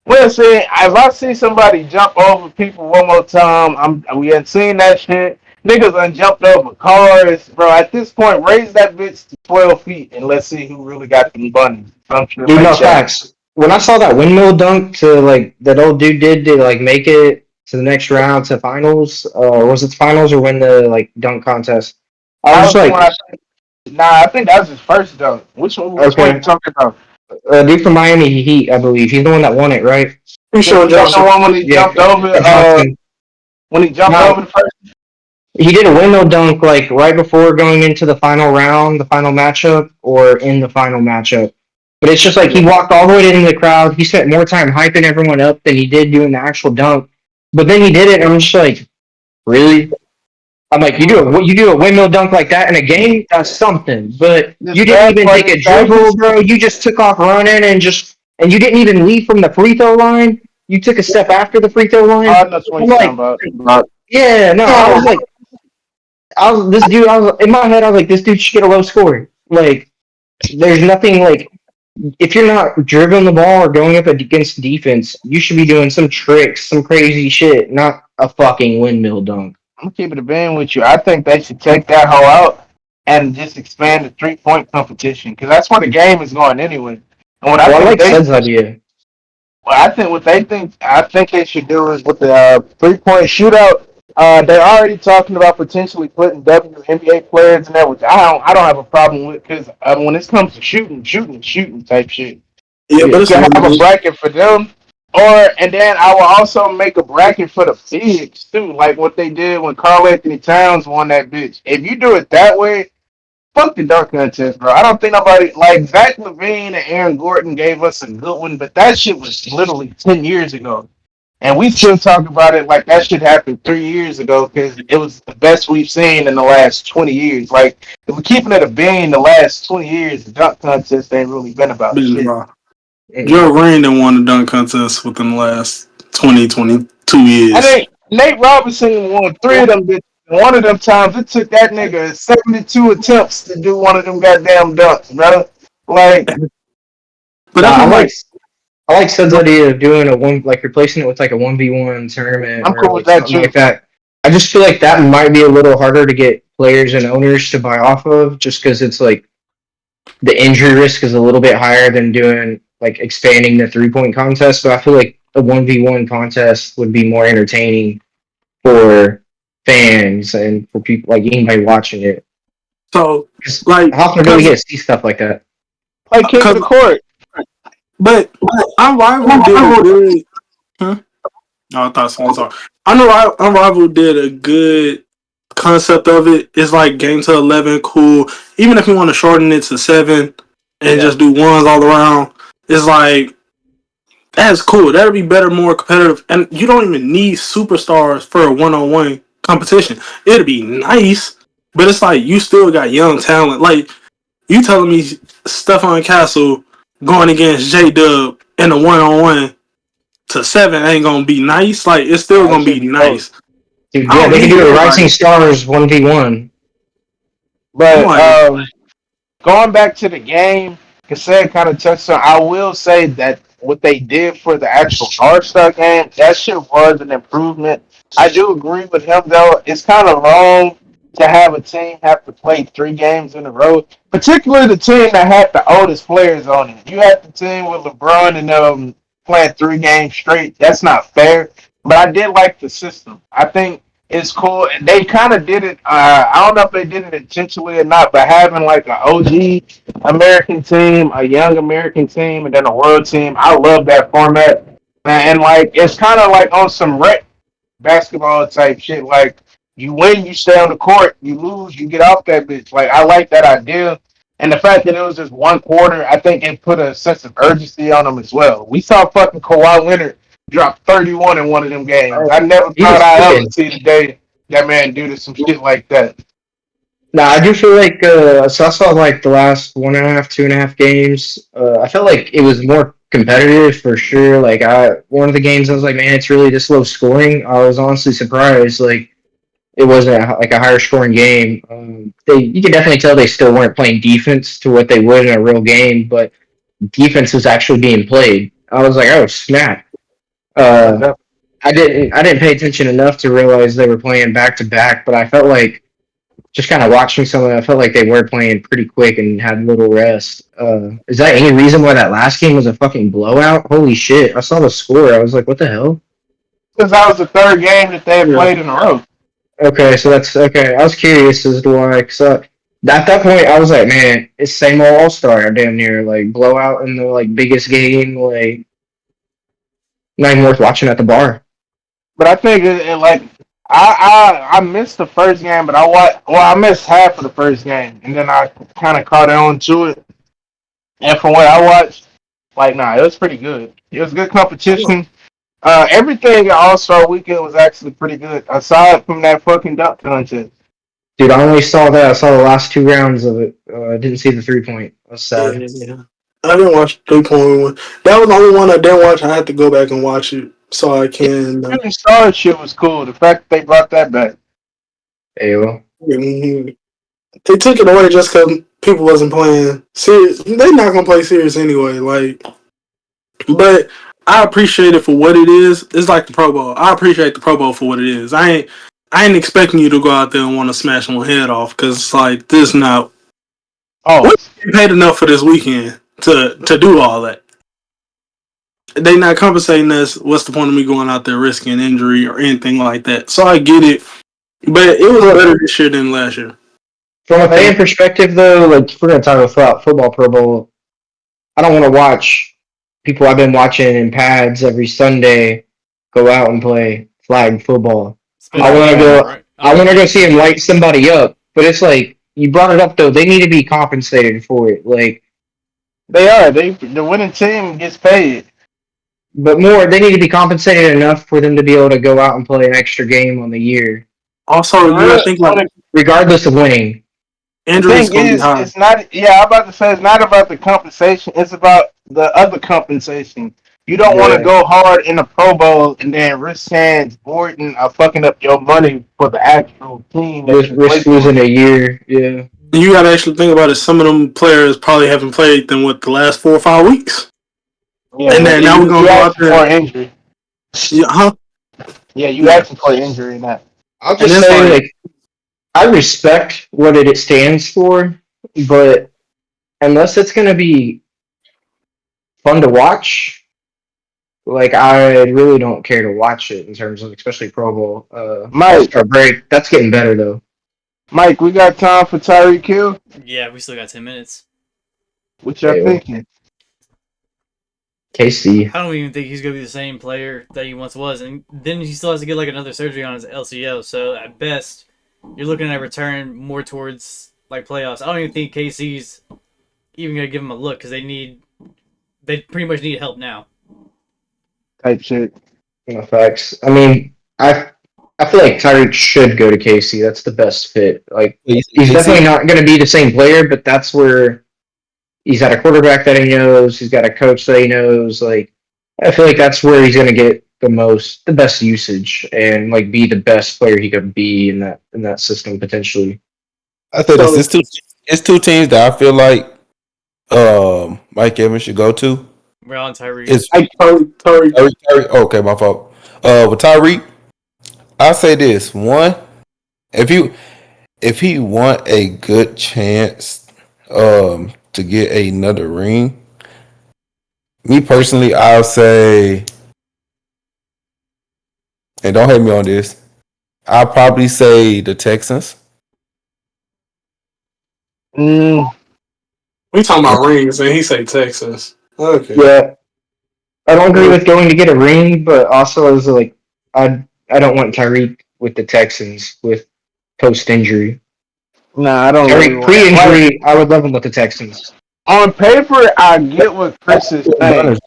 Well, see, if I see somebody jump over people one more time, we hadn't seen that shit. Niggas done jumped over cars, bro. At this point, raise that bitch to 12 feet and let's see who really got them bunnies. Some shit Dude, like no that. facts. When I saw that windmill dunk to like that old dude did to like make it to the next round to finals, was it finals or win the like dunk contest? I That was was just the one like, I think that was his first dunk. Which one you okay, talking about? dude from Miami Heat, I believe he's the one that won it, right? Yeah, Sean you talking Johnson. the one when he Yeah, jumped over, Johnson. Now the first? he did a windmill dunk like right before going into the final round, the final matchup, or in the final matchup. But it's just like Yeah. he walked all the way into the crowd. He spent more time hyping everyone up than he did doing the actual dunk. But then he did it, and I'm just like, really? I'm like, you do a windmill dunk like that in a game, that's something. But The you didn't sad even part take is a that dribble, bro. You just took off running and you didn't even leave from the free throw line. You took a step after the free throw line. I know what I'm you're talking like, about. yeah, no. I was this dude. I was in my head. I was like, this dude should get a low score. Like, there's nothing like if you're not dribbling the ball or going up against defense, you should be doing some tricks, some crazy shit, not a fucking windmill dunk. I'm keeping it being with you. I think they should take that hoe out and just expand the 3-point competition because that's where the game is going anyway. And what I Well, I think like they Sed's idea. Well, I think they should do is with the 3-point shootout. They're already talking about potentially putting WNBA players in there, which I don't have a problem with because when it comes to shooting type shit, Yeah, but Yeah. you it's can have a limited. bracket for them. And then I will also make a bracket for the bigs too, like what they did when Karl Anthony Towns won that bitch. If you do it that way, fuck the dunk contest, bro. I don't think nobody like Zach Levine and Aaron Gordon gave us a good one, but that shit was literally 10 years ago, and we still talk about it like that shit happened 3 years ago because it was the best we've seen in the last 20 years. Like if we're keeping it a bean, the last 20 years, the dunk contest ain't really been about Been shit. dry. Mm-mm. Joe Rain done won the dunk contest within the last 22 I years. think Nate Robinson won three of them bitches. And one of them times it took that nigga 72 attempts to do one of them goddamn dunks, bro. Like But Nah, that's I what I'm like like. I like Sed's idea of doing a one like replacing it with like a 1v1 tournament I'm or cool with like that something too. like that. I just feel like that might be a little harder to get players and owners to buy off of, just because it's like the injury risk is a little bit higher than doing like expanding the 3-point contest. But I feel like a 1v1 contest would be more entertaining for fans and for people like anybody watching it. So, 'Cause like, how often do we get to see stuff like that? Like King of cause, the Court. but our rival did a good. Huh? Oh, I thought someone saw. I know our rival did a good concept of it. It's like game to 11, cool. Even if you want to shorten it to 7 and Yeah. just do ones all around, it's like that's cool. That'd be better, more competitive, and you don't even need superstars for a one-on-one competition. It'd be nice, but it's like you still got young talent. Like you telling me Stephon Castle going against J Dub in a one-on-one to 7 ain't gonna be nice. Like it's still Nah, that gonna should be be dope. nice. Dude, I yeah, don't they can need do a Rising everybody. Stars 1v1. I'm But like, going back to the game, Cassette kind of touched on. I will say that what they did for the actual All Star game, that shit was an improvement. I do agree with him though. It's kind of wrong to have a team have to play 3 games in a row, particularly the team that had the oldest players on it. You had the team with LeBron and playing 3 games straight. That's not fair. But I did like the system. I think it's cool. And they kind of did it. I don't know if they did it intentionally or not, but having like an OG American team, a young American team, and then a world team. I love that format. And like it's kind of like on some rec basketball type shit. Like you win, you stay on the court. You lose, you get off that bitch. Like I like that idea. And the fact that it was just 1 quarter, I think it put a sense of urgency on them as well. We saw fucking Kawhi Leonard drop 31 in one of them games. I never He thought was I'd ever cooking. see the day that man do this some shit like that. Nah, I do feel like so I saw like the last 1.5, 2.5 games. I felt like it was more competitive for sure. Like one of the games, I was like, man, it's really this low scoring. I was honestly surprised. Like it wasn't like a higher scoring game. You can definitely tell they still weren't playing defense to what they would in a real game, but defense was actually being played. I was like, oh snap. Uh, I didn't pay attention enough to realize they were playing back to back, but I felt like just kind of watching some of it, I felt like they were playing pretty quick and had little rest. Is that any reason why that last game was a fucking blowout? Holy shit! I saw the score. I was like, what the hell? Because that was the 3rd game that they had yeah. played in a row. Okay, so that's okay. I was curious as to why. Cause at that point, I was like, man, it's same old All Star, damn near like blowout in the like biggest game, like not even worth watching at the bar. But I think like I missed the first game, but I missed half of the first game, and then I kind of caught on to it. And from what I watched, like nah, it was pretty good. It was good competition. Everything at All Star Weekend was actually pretty good, aside from that fucking dunk contest. Dude, I only saw that. I saw the last 2 rounds of it. I didn't see the 3-point. That's sad. Yeah. I didn't watch 3.1. That was the only one I didn't watch. I had to go back and watch it so I can. Shooting star shit was cool. The fact that they brought that back. Hey, well, Mhm. They took it away just because people wasn't playing serious. They're not gonna play serious anyway. Like, but I appreciate it for what it is. It's like the Pro Bowl. I appreciate the Pro Bowl for what it is. I ain't expecting you to go out there and want to smash my head off because it's like this not. Oh, We paid enough for this weekend to do all that. They not compensating us. What's the point of me going out there risking injury or anything like that? So I get it, but it was better this year than last year. from a and fan perspective, though, like if we're gonna talk about football Pro Bowl, I don't want to watch people I've been watching in pads every Sunday go out and play flag football. I Especially want to right now, go. right? I Oh, want to go see him yeah. light somebody up. But it's like you brought it up though. They need to be compensated for it. Like, they are. The winning team gets paid. but more, they need to be compensated enough for them to be able to go out and play an extra game on the year, Also, The you got real to think like regardless of winning. the injuries thing gonna be is, high. it's not. Yeah, I'm about to say it's not about the compensation. It's about the other compensation. You don't want to Yeah, go hard in the Pro Bowl and then risk hands, Gordon, fucking up your money for the actual team that you play risk for. losing a year. Yeah, And you got to actually think about it. Some of them players probably haven't played than what the last 4 or 5 weeks, Yeah, and well, then now we're you gonna go out asking there. for an injury. Yeah, huh? Yeah, you Yeah, asking for an injury in that. I'll and just it's say like like I respect what it stands for, but unless it's gonna be fun to watch. Like I really don't care to watch it in terms of especially Pro Bowl. All Mike, Star break. That's getting better though. Mike, we got time for Tyreek Hill? Yeah, we still got 10 minutes. What y'all Ew. thinking? KC. I don't even think he's gonna be the same player that he once was, and then he still has to get like another surgery on his LCL. So at best, you're looking at a return more towards like playoffs. I don't even think KC's even gonna give him a look because they pretty much need help now. Type shit. No facts. I mean, I feel like Tyreek should go to KC. That's the best fit. Like he's definitely not going to be the same player, but that's where he's got a quarterback that he knows. He's got a coach that he knows. Like I feel like that's where he's going to get the best usage, and like be the best player he could be in that system potentially. I think So it's two teams that I feel like Mike Evans should go to. We're on Tyreek. It's Tyreek. Tyreek. Okay, my fault. With Tyreek, I say this one: if he want a good chance to get another ring, me personally, I'll say, and don't hate me on this, I'll probably say the Texans. Mm, We talking about rings, and he say Texas. Okay. Yeah, I don't agree with going to get a ring, but also as like I don't want Tyreek with the Texans with post injury. nah, I don't really Tyreek want. Like pre-injury, I would love him with the Texans. on paper, I get what Chris is saying.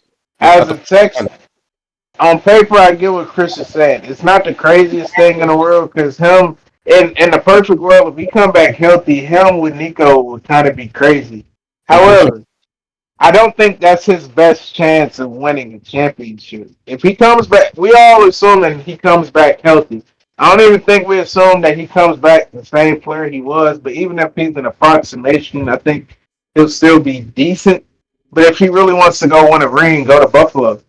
As a Tex, on paper, I get what Chris is saying. It's not the craziest thing in the world because him in the perfect world, if he come back healthy, him with Nico would kind of be crazy. However, I don't think that's his best chance of winning a championship. If he comes back, we all assume that he comes back healthy. I don't even think we assume that he comes back the same player he was, but even if he's an approximation, I think he'll still be decent. But if he really wants to go win a ring, go to Buffalo.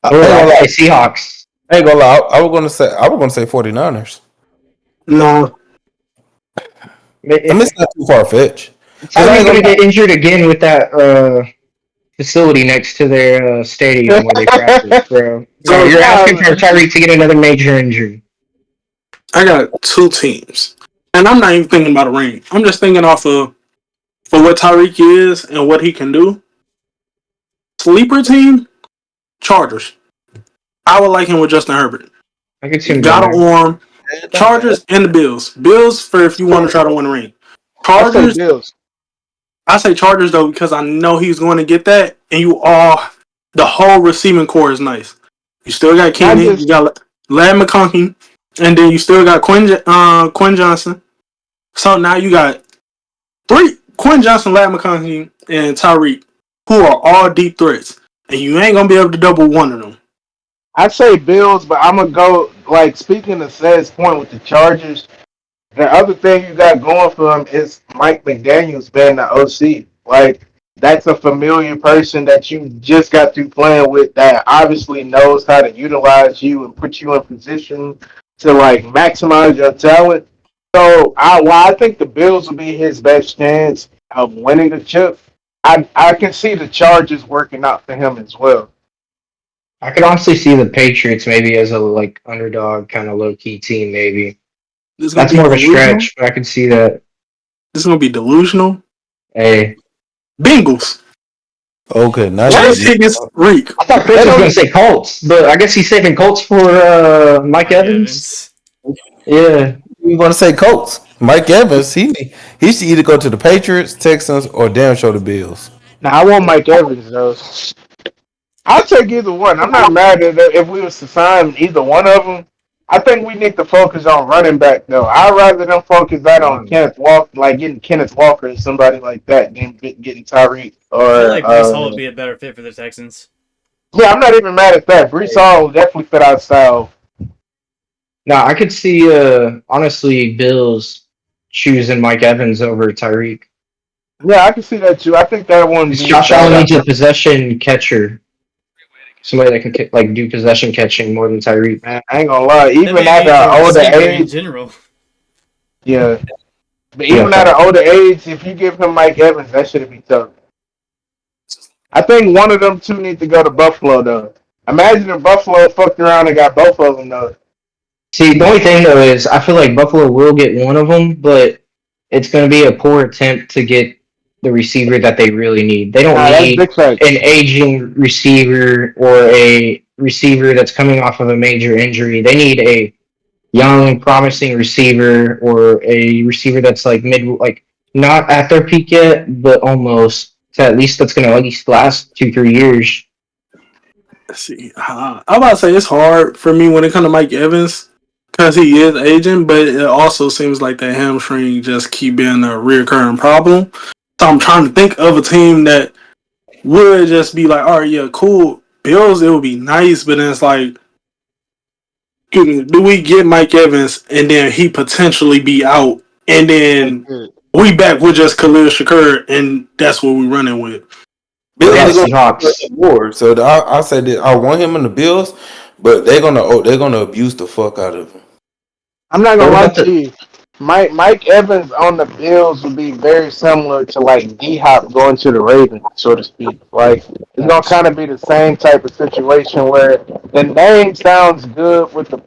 Or I say Seahawks. I ain't gonna lie. I was gonna say 49ers. No. I mean, it's not too far fetched. Tyreek's gonna get injured again with that facility next to their stadium where they practice, bro. So You're asking for Tyreek to get another major injury. I got two teams, and I'm not even thinking about a ring. I'm just thinking off of for what Tyreek is and what he can do. Sleeper team, Chargers. I would like him with Justin Herbert. I could see He him got going an arm. Chargers and the Bills. Bills for if you want to try to win a ring. I say Chargers. Bills. I say Chargers though because I know he's going to get that, and the whole receiving core is nice. You still got I Kenny, you just got Lad McConkey, and then you still got Quinn Johnson. So now you got three: Quinn Johnson, Lad McConkey, and Tyreek, who are all deep threats, and you ain't gonna be able to double one of them. I say Bills, but I'm gonna go like speaking of Sed's point with the Chargers. The other thing you got going for him is Mike McDaniel's being the OC. Like that's a familiar person that you just got through playing with that obviously knows how to utilize you and put you in position to like maximize your talent. So while I think the Bills will be his best chance of winning the chip, I can see the Chargers working out for him as well. I could honestly see the Patriots maybe as a like underdog kind of low key team. Maybe This is gonna that's be more of a delusional. stretch, but I could see that. This is gonna be delusional. Hey, Bengals. Okay, now James you. Higgins reek. I thought Chris was gonna say Colts, but I guess he's saving Colts for Mike Evans. Yeah, You want to say Colts? Mike Evans, he should either go to the Patriots, Texans, or damn show the Bills. Now I want Mike Evans though. I'll take either one. I'm not mad at it if we was to sign either one of them. I think we need to focus on running back though. I'd rather them focus that on Kenneth Walker, like getting Kenneth Walker or somebody like that, than getting Tyreek I feel or. like Brees Hall would be a better fit for the Texans. Yeah, I'm not even mad at that. Brees Hall will definitely fit our style. no, I could see honestly Bills choosing Mike Evans over Tyreek. Yeah, I can see that too. I think that one would be Josh Allen needs a possession catcher, somebody that can like do possession catching more than Tyreek. Man, I ain't gonna lie. That Even may at be for an older receiver in age, general. yeah. But Yeah, even at an fact. older age, if you give him Mike Evans, that should be tough. I think one of them two need to go to Buffalo though. Imagine if Buffalo fucked around and got both of them though. See, the only thing though is I feel like Buffalo will get one of them, but it's going to be a poor attempt to get the receiver that they really need. They don't Nah, that's need big facts. an aging receiver or a receiver that's coming off of a major injury. They need a young, promising receiver or a receiver that's like like not at their peak yet, but almost. So at least that's going to at least last 2-3 years. Let's see, I'm about to say it's hard for me when it comes to Mike Evans because he is aging, but it also seems like that hamstring just keep being a reoccurring problem. So I'm trying to think of a team that would just be like, all right, yeah, cool. Bills, it would be nice, but then it's like, do we get Mike Evans and then he potentially be out, and That's then good. we back with just Khalil Shakur, and that's what we're running with. They Bills got are going Seahawks. to war. So I said that I want him in the Bills, but they're gonna abuse the fuck out of him. I'm not gonna What lie about to the you. Mike Evans on the Bills would be very similar to like D Hop going to the Ravens, so to speak. Like it's gonna Facts? kind of be the same type of situation where the name sounds good with the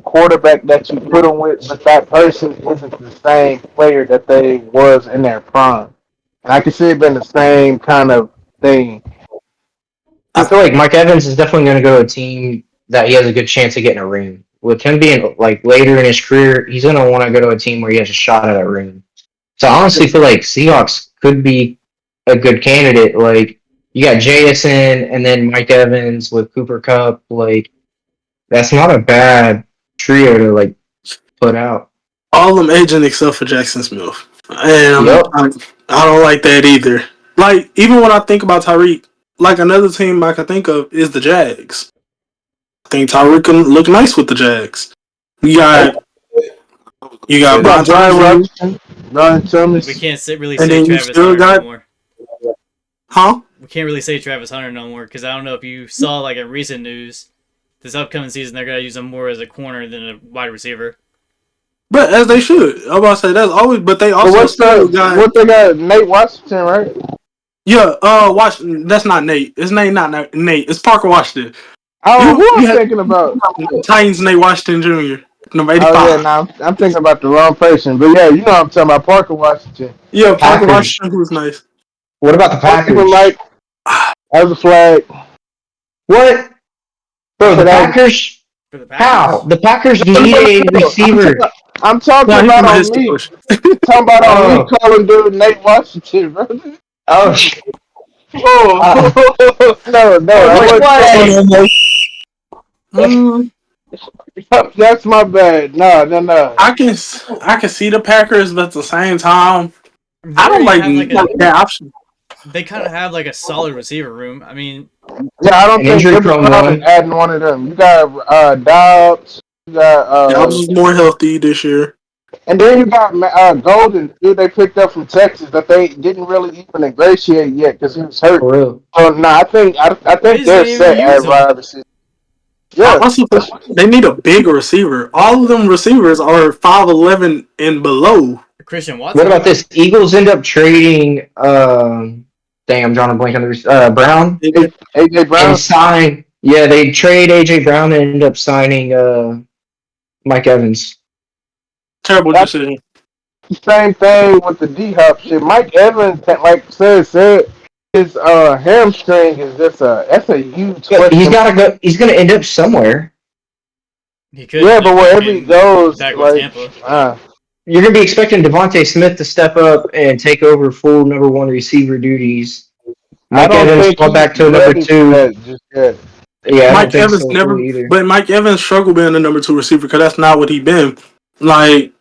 quarterback that you put him with, but that person isn't the same player that they was in their prime. And I can see it being the same kind of thing. I feel like Mike Evans is definitely going to go to a team that he has a good chance of getting a ring. With him being like later in his career, he's going to want to go to a team where he has a shot at a ring. So I honestly feel like Seahawks could be a good candidate. Like you got JSN and then Mike Evans with Cooper Cup. Like that's not a bad trio to like put out. All them aging except for Jackson Smith, and Yep. I don't like that either. Like even when I think about Tyreek, like another team I can think of is the Jags. I think Tyreek can look nice with the Jags. You got you You got Say that. Brian got Brian Thomas Jr. Robinson, Brian We Thomas. can't really and say then you Travis still Hunter no got more. huh? We can't really say Travis Hunter no more because I don't know if you saw like in recent news, this upcoming season they're gonna use him more as a corner than a wide receiver. But as they should. I'm about to say that's always. But they But also still got what they got? Nate Washington, right? yeah. Washington. That's not Nate. His name not Nate. It's Parker Washington. Oh, who I'm You had thinking about? Titans Nate Washington Jr. number Oh yeah, 85. no, I'm thinking about the wrong person. But yeah, you know I'm talking about Parker Washington. Yeah, Parker Packers. Washington, who's nice. What about the Most people Packers? like as a flag. What? I Bro, the said as Packers? For the How? Packers, The Packers no, need no, a no. receiver. I'm talking No, he's about my on his me. coach. Talking about on me Oh, calling dude Nate Washington, bro. oh, uh, Oh, no, oh, I which wasn't play? calling. Mm, That's my bad. No, no, no. I can see the Packers, but at the same time, they I don't already like have like that option. they kind of have like a solid receiver room. I mean, Yeah, I don't An think injury Jimmy prone Brown is one. adding one of them. You got Dobbs, you got Dobbs is more healthy this year. and then you got Golden, dude they picked up from Texas that they didn't really even ingratiate yet because he was hurt. For real. So no, I they think just they're didn't even set at use him. wide receiver. I Yeah, also think they need a big receiver. All of them receivers are 5'11" and below. Christian What Watson. about this? Eagles end up trading, dang, I'm drawing a blank on the Brown AJ and Brown. sign. Yeah, they trade AJ Brown and end up signing Mike Evans. Terrible That's decision. the same thing with the D Hop shit. Mike Evans, like said his hamstring is just that's a huge He's question. got to go. He's going to end up somewhere. He could Yeah, end up but wherever he fucking goes, back with like, Tampa. You're going to be expecting Devontae Smith to step up and take over full number one receiver duties. I Mike don't Evans think fall he's back to a number ready for two. that just yet. Yeah, I don't Mike think Evans so never, fully either. but Mike Evans struggled being the number two receiver because that's not what he been. Like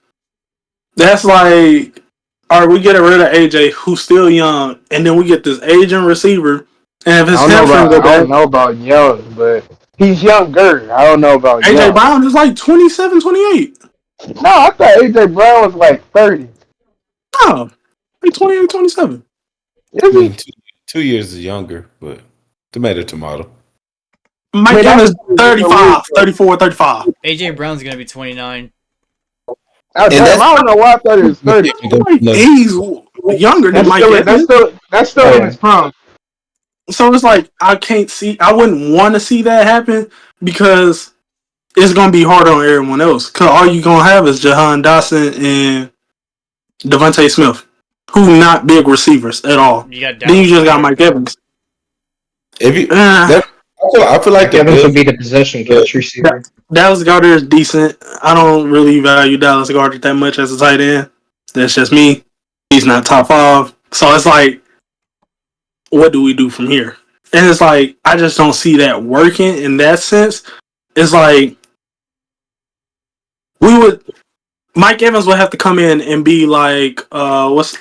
that's like, all right, we get rid of AJ, who's still young, and then we get this aging receiver, and if his hamstring go I bad, don't know about young, but he's younger. I don't know about AJ young. Brown is like 27, 28. No, I thought AJ Brown was like 30. No, like 28, 27. Is I he? mean, 2 years is younger, but tomato, tomato. I Mike mean, that's Evans in the league. 35, 34, 35. AJ Brown's gonna be 29. Oh And damn! that's I don't know why I thought he was 30. Like, he's younger than That's Mike still Evans. that's still Oh in yeah. his prime. So it's like I wouldn't want to see that happen because it's gonna be harder on everyone else. Cause all you gonna have is Jahan Dotson and Devontae Smith, who not big receivers at all. You got Then you Dallas just got Goddard. Mike Evans. if you Uh, that I feel like Mike the Evans would Bills. be the possession catch receiver. Dallas Goddard is decent. I don't really value Dallas Goddard that much as a tight end. That's just me. He's not top 5. So it's like, what do we do from here? And it's like, I just don't see that working in that sense. It's like, we would, Mike Evans would have to come in and be like, what's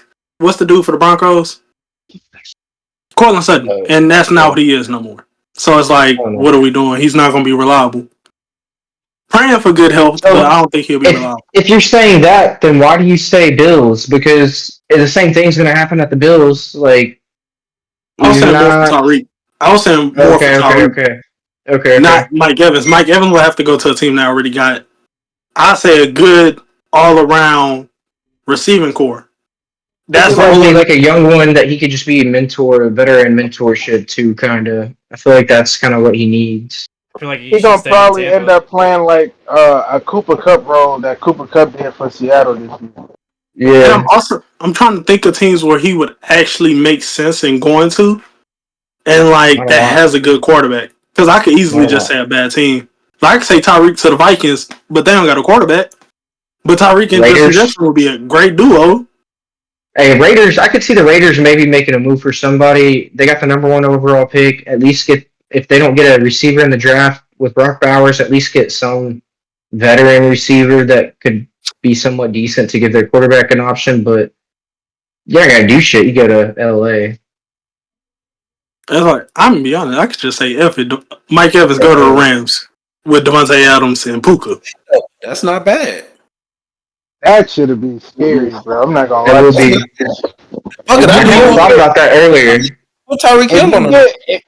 the dude for the Broncos? Cortland Sutton. And that's not what he is no more. So it's like, I don't know. what are we doing? He's not going to be reliable. Praying for good health, but So I don't think he'll be reliable. if you're saying that, then why do you say Bills? Because the same thing's going to happen at the Bills. Like I was he's saying more for not. Tyreek. I was saying more for Okay, okay, Tyreek, okay, okay, okay. not Mike Evans. Mike Evans will have to go to a team that already got, I say, a good all around receiving core. This That's the reminds me only. like a young one that he could just be a mentor, a veteran mentorship too, kind of. I feel like that's kind of what he needs. I feel like he He should gonna stay in probably end Tampa. up playing like a Cooper Cup role that Cooper Cup did for Seattle this year. And Yeah, I'm trying to think of teams where he would actually make sense in going to, and not like a that lot, has a good quarterback. Because I could not easily a just lot. say a bad team. Like I could say Tyreek to the Vikings, but they don't got a quarterback. But Tyreek and Justin Raiders. Jefferson would be a great duo. Hey, Raiders. I could see the Raiders maybe making a move for somebody. They got the number one overall pick. At least get if they don't get a receiver in the draft with Brock Bowers, at least get some veteran receiver that could be somewhat decent to give their quarterback an option. But you ain't gotta do shit. You go to LA. It's like I'm gonna be honest. I could just say F it. Mike Evans Yeah, go to the LA. Rams with Devontae Adams and Puka. That's not bad. That should be scary, bro. I'm not gonna That lie will to you. be. Fuck it, If I I you never do do thought get about that earlier. put Tyreek if Hill you on him. get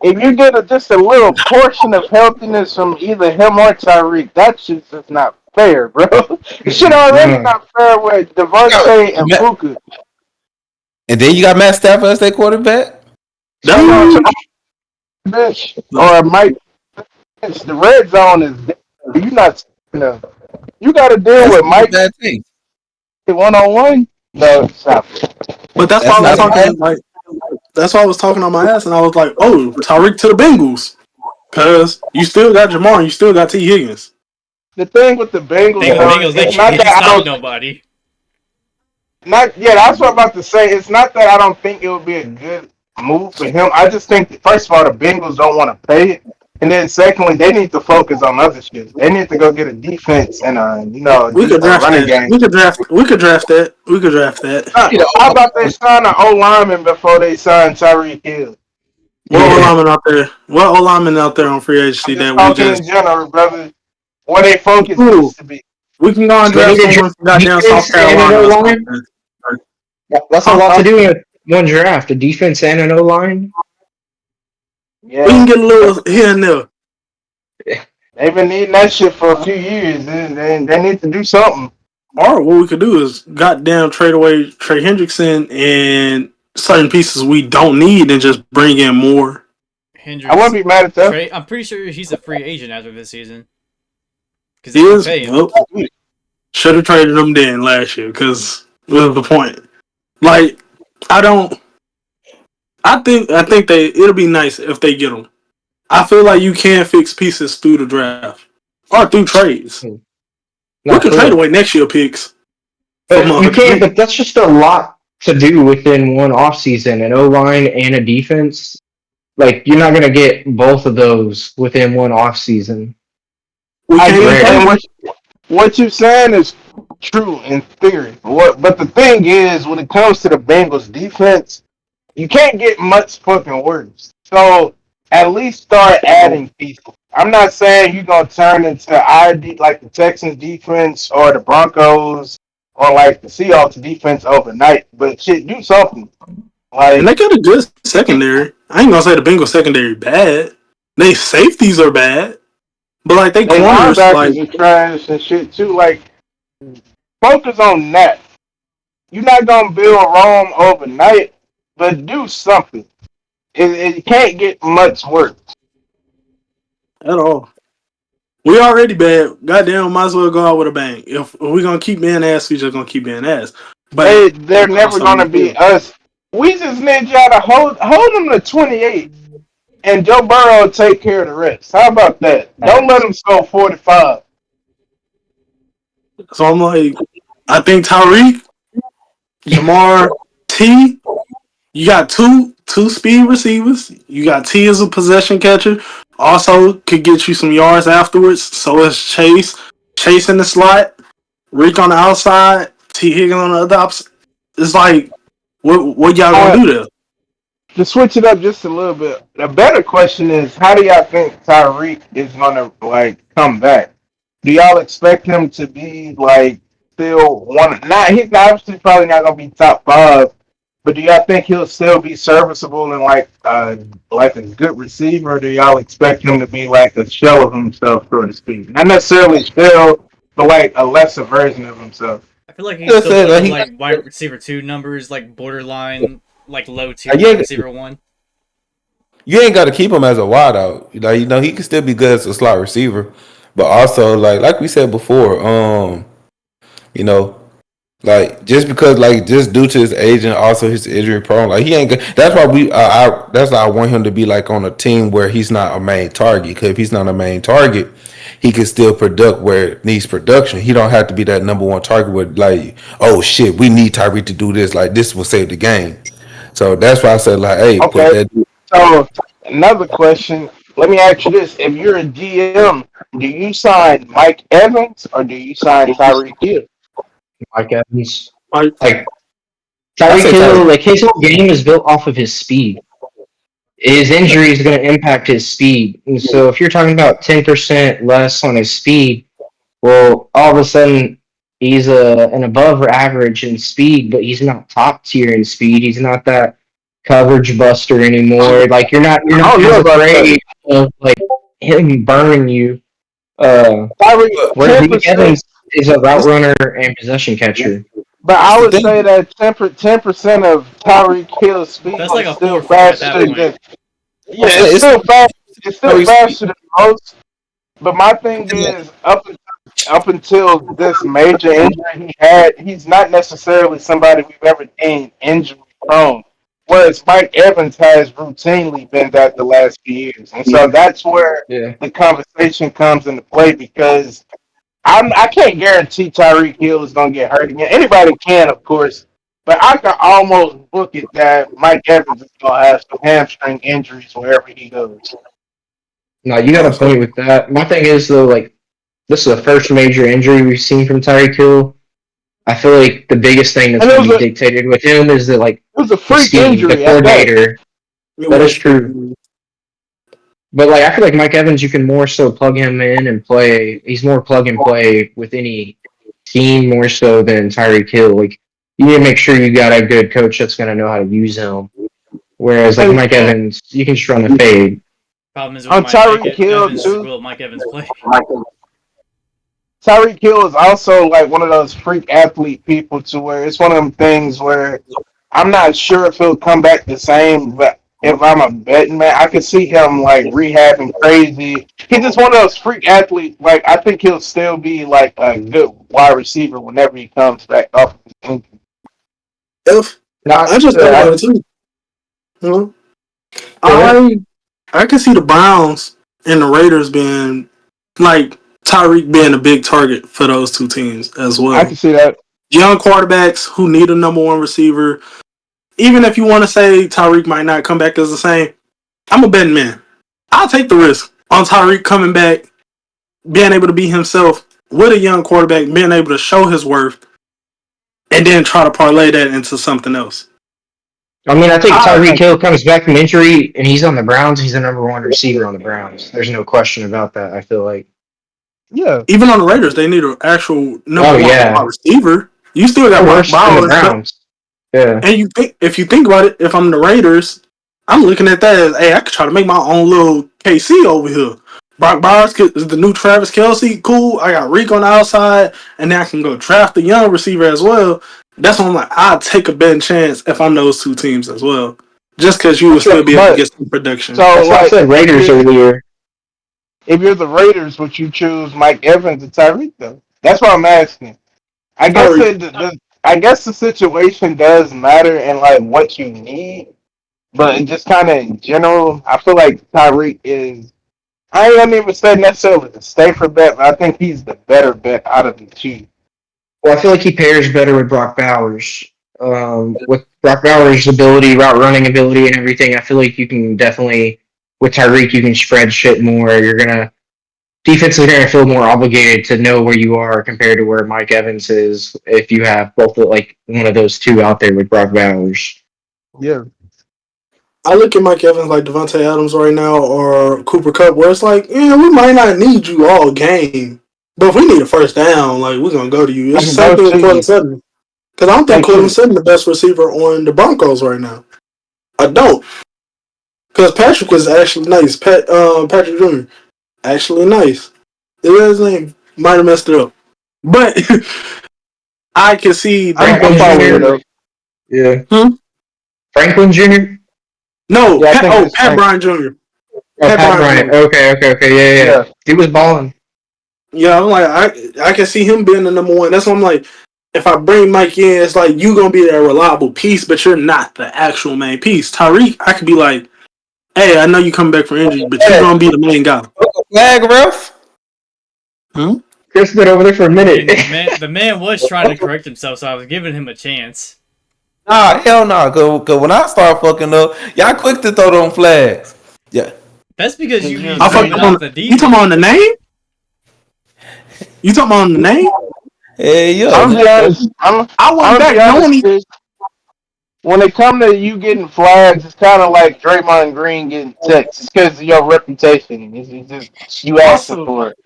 if you get just a little portion of healthiness from either him or Tyreek, that shit's just not fair, bro. Shit already No. not fair with Devontae and Puka. And then you got Matt Stafford as their quarterback. That's Hang what on, I'm to saying. bitch Like, or Mike. The red zone is dead. You not you got to deal That's with not a Mike bad thing. 1-on-1. No, stop. but that's why That's I was not a bad. talking like that's why I was talking on my ass, and I was like, oh, Tyreek to the Bengals, cause you still got Jamar, and you still got T Higgins. The thing with the Bengals, Thing with Yeah. though, Bengals, it's he not didn't that I stop don't. nobody. Not yeah, that's what I'm about to say. It's not that I don't think it would be a good move for him. I just think that, first of all, the Bengals don't want to pay it, and then secondly, they need to focus on other shit. They need to go get a defense and We could a draft running that. game. We could draft that. We could draft that. How about they sign an O lineman before they sign Tyreek Hill? What O Yeah. lineman out there? What O lineman out there on free I'm agency just that we talking just in general, brother. Where their focus ooh, needs to be. we can go and They need draft to someone from draft goddamn South defense and an Carolina O or line. something. That's a Huh? lot to do in one draft. A defense and an O line. We can Yeah, get a little here and there. they've been needing that shit for a few years. They need to do something. Or what we could do is goddamn trade away Trey Hendrickson and certain pieces we don't need and just bring in more. I wouldn't Hendricks, be mad at that. Trey. I'm pretty sure he's a free agent after this season because they can Is pay him. well, should have traded them then last year because what was the point? Like I don't. I think it'll be nice if they get them. I feel like you can fix pieces through the draft or through trades. We Not can for trade real. away next year picks for But you can't. motherfuckers. But that's just a lot to do within one offseason. An O line and a defense. Like you're not gonna get both of those within one offseason. We I can't get even that. pay Rare. them. What you're saying is true in theory. But the thing is, when it comes to the Bengals defense, you can't get much fucking worse. So at least start adding people. I'm not saying you're gonna turn into like the Texans defense or the Broncos or like the Seahawks defense overnight, but shit, do something. And they Like got a good secondary. I ain't gonna say the Bengals secondary bad. They safeties are bad, but like they they corners, like linebackers are trash and shit too. Like Focus on that. You're not gonna build Rome overnight, but do something. It can't get much worse. at all. We already bad. Goddamn, might as well go out with a bang. If we're gonna keep being ass, we just gonna keep being ass. But They're never also be gonna be fair. us. We just need y'all to hold them to 28, and Joe Burrow will take care of the rest. How about that? Don't let him score 45. So I'm like, I think Tyreek, Jamar, T. You got two speed receivers. You got T as a possession catcher. Also could get you some yards afterwards. So is Chase. Chase in the slot. Rick on the outside. T Higgins on the other opposite. It's like, what y'all gonna Uh, do there? to switch it up just a little bit, the better question is, how do y'all think Tyreek is gonna like come back? Do y'all expect him to be like still one? Not he's obviously probably not gonna be top five, but do y'all think he'll still be serviceable and like a good receiver? Or do y'all expect him to be like a shell of himself, so to speak? Not necessarily still, but like a lesser version of himself. I feel like he Just still said put that up he, like wide receiver two numbers, like borderline, like low tier you wide ain't, receiver one. you ain't got to keep him as a wideout. Like he can still be good as a slot receiver, but also like we said before, you know, like just because just due to his age and also his injury prone, like he ain't good. That's why that's why I want him to be like on a team where he's not a main target. Because if he's not a main target, he can still product where it needs production. He don't have to be that number one target with like, oh shit, we need Tyreek to do this. Like this will save the game. So that's why I said like, hey, put Okay, that. so another question. Let me ask you this: if you're a GM, do you sign Mike Evans or do you sign Tyreek Hill? Mike Evans. Like, Like I Tyreek say Hill, Tyreek. like his whole game is built off of his speed. His injury is going to impact his speed. And so if you're talking about 10% less on his speed, well, all of a sudden he's an above average in speed, but he's not top tier in speed. He's not that coverage buster anymore. Like you're I not don't know as about that. afraid of like him burning you. Uh, Tyreek whereas ten Mike percent, Evans is a route This, runner and possession catcher. but this I the would thing. say that 10% of Tyreek Hill's speed That's like is a still 4-4 at that faster point. than I'm yeah, saying it's it's still Tyreek speed. faster than most. But my thing is, up until this major injury he had, he's not necessarily somebody we've ever deemed injury prone. Whereas Mike Evans has routinely been that the last few years, and so that's where Yeah. the conversation comes into play because I can't guarantee Tyreek Hill is going to get hurt again. Anybody can, of course, but I can almost book it that Mike Evans is going to have some hamstring injuries wherever he goes. No, you got a Also, point with that. My thing is though, like this is the first major injury we've seen from Tyreek Hill. I feel like the biggest thing that's And going to be dictated with him is that like it was a the freak scheme, the injury at that. coordinator. it That is was true. freaking. But like I feel like Mike Evans, you can more so plug him in and play. He's more plug and play with any team more so than Tyreek Hill. Like you need to make sure you got a good coach that's going to know how to use him. Whereas like And Mike Evans, you can just run the fade. Problem is with on Tyreek Hill Evans, too. will Mike Evans play? Tyreek Hill is also like one of those freak athlete people to where it's one of them things where I'm not sure if he'll come back the same, but if I'm a betting man, I could see him like rehabbing crazy. He's just one of those freak athletes. Like I think he'll still be like a good wide receiver whenever he comes back up. If Not I just thought I about it just too. You know, go ahead. I can see the Browns and the Raiders being like Tyreek being a big target for those two teams as I can well. see that. Young quarterbacks who need a number one receiver. Even if you want to say Tyreek might not come back as the same, I'm a betting man. I'll take the risk on Tyreek coming back, being able to be himself with a young quarterback, being able to show his worth, and then try to parlay that into something else. I mean, I think I, Tyreek Hill comes back from injury and he's on the Browns. He's the number one receiver on the Browns. There's no question about that. I feel like. Yeah, even on the Raiders, they need an actual number Oh one wide yeah, receiver. You still got they're Mark worse than the Bowers, Browns. Yeah. and if you think about it, if I'm the Raiders, I'm looking at that as, hey, I could try to make my own little KC over here. Brock Bowers is the new Travis Kelce. Cool. I got Reek on the outside, and then I can go draft a young receiver as well. That's why I'm like, I'll take a betting chance if I'm those two teams as well. Just because you will still be able to But get some production. so That's why I like said Raiders earlier. if you're the Raiders, would you choose Mike Evans or Tyreek though? That's what I'm asking. I guess Tyreek. I guess the situation does matter and like what you need, but in just kind of in general, I feel like Tyreek is. I ain't gonna even say necessarily the safer bet, but I think he's the better bet out of the two. Well, I feel like he pairs better with Brock Bowers. With Brock Bowers' ability, route running ability, and everything, I feel like you can definitely, with Tyreek, you can spread shit more. Defenses are gonna feel more obligated to know where you are compared to where Mike Evans is if you have both like one of those two out there with Brock Bowers. Yeah, I look at Mike Evans like Devontae Adams right now or Cooper Kupp, where it's like, yeah, we might not need you all game, but if we need a first down, like we're gonna go to you. I It's the can same go thing with to Cortland you. Sutton because I don't think Thank Cortland you. Sutton the best receiver on the Broncos right now. I don't because Patrick was actually nice. Patrick Jr. actually nice. His name might have messed it up, but I can see I'm Franklin that. following you Jr. though. Yeah, Hmm? Franklin Jr. No, Yeah, I Pat. think Oh, it's Pat Frank. Bryant Jr. Oh, Pat Pat Bryant Bryant. Jr. Okay. Yeah. Yeah, He was balling. Yeah, I'm like I can see him being the number one. That's why I'm like, if I bring Mike in, it's like you gonna be that reliable piece, but you're not the actual main piece. Tyreek, I could be like, hey, I know you coming back from injury, but you Hey, gonna be the main guy. Flag, ref. Hmm? Chris been over there for a I minute. mean, the man was trying to correct himself, so I was giving him a chance. Nah, hell nah. Cause when I start fucking up, y'all quick to throw them flags. Yeah. That's because you because be you're I great. fucked zooming up on. off the You talking about defense. the name? You talking about the name? Hey, I'm yeah. gonna be honest. I I'm wasn't gonna back be honest, knowing. Chris. When it come to you getting flags, it's kind of like Draymond Green getting texts. It's because of your reputation. It's just you asking Also, for it.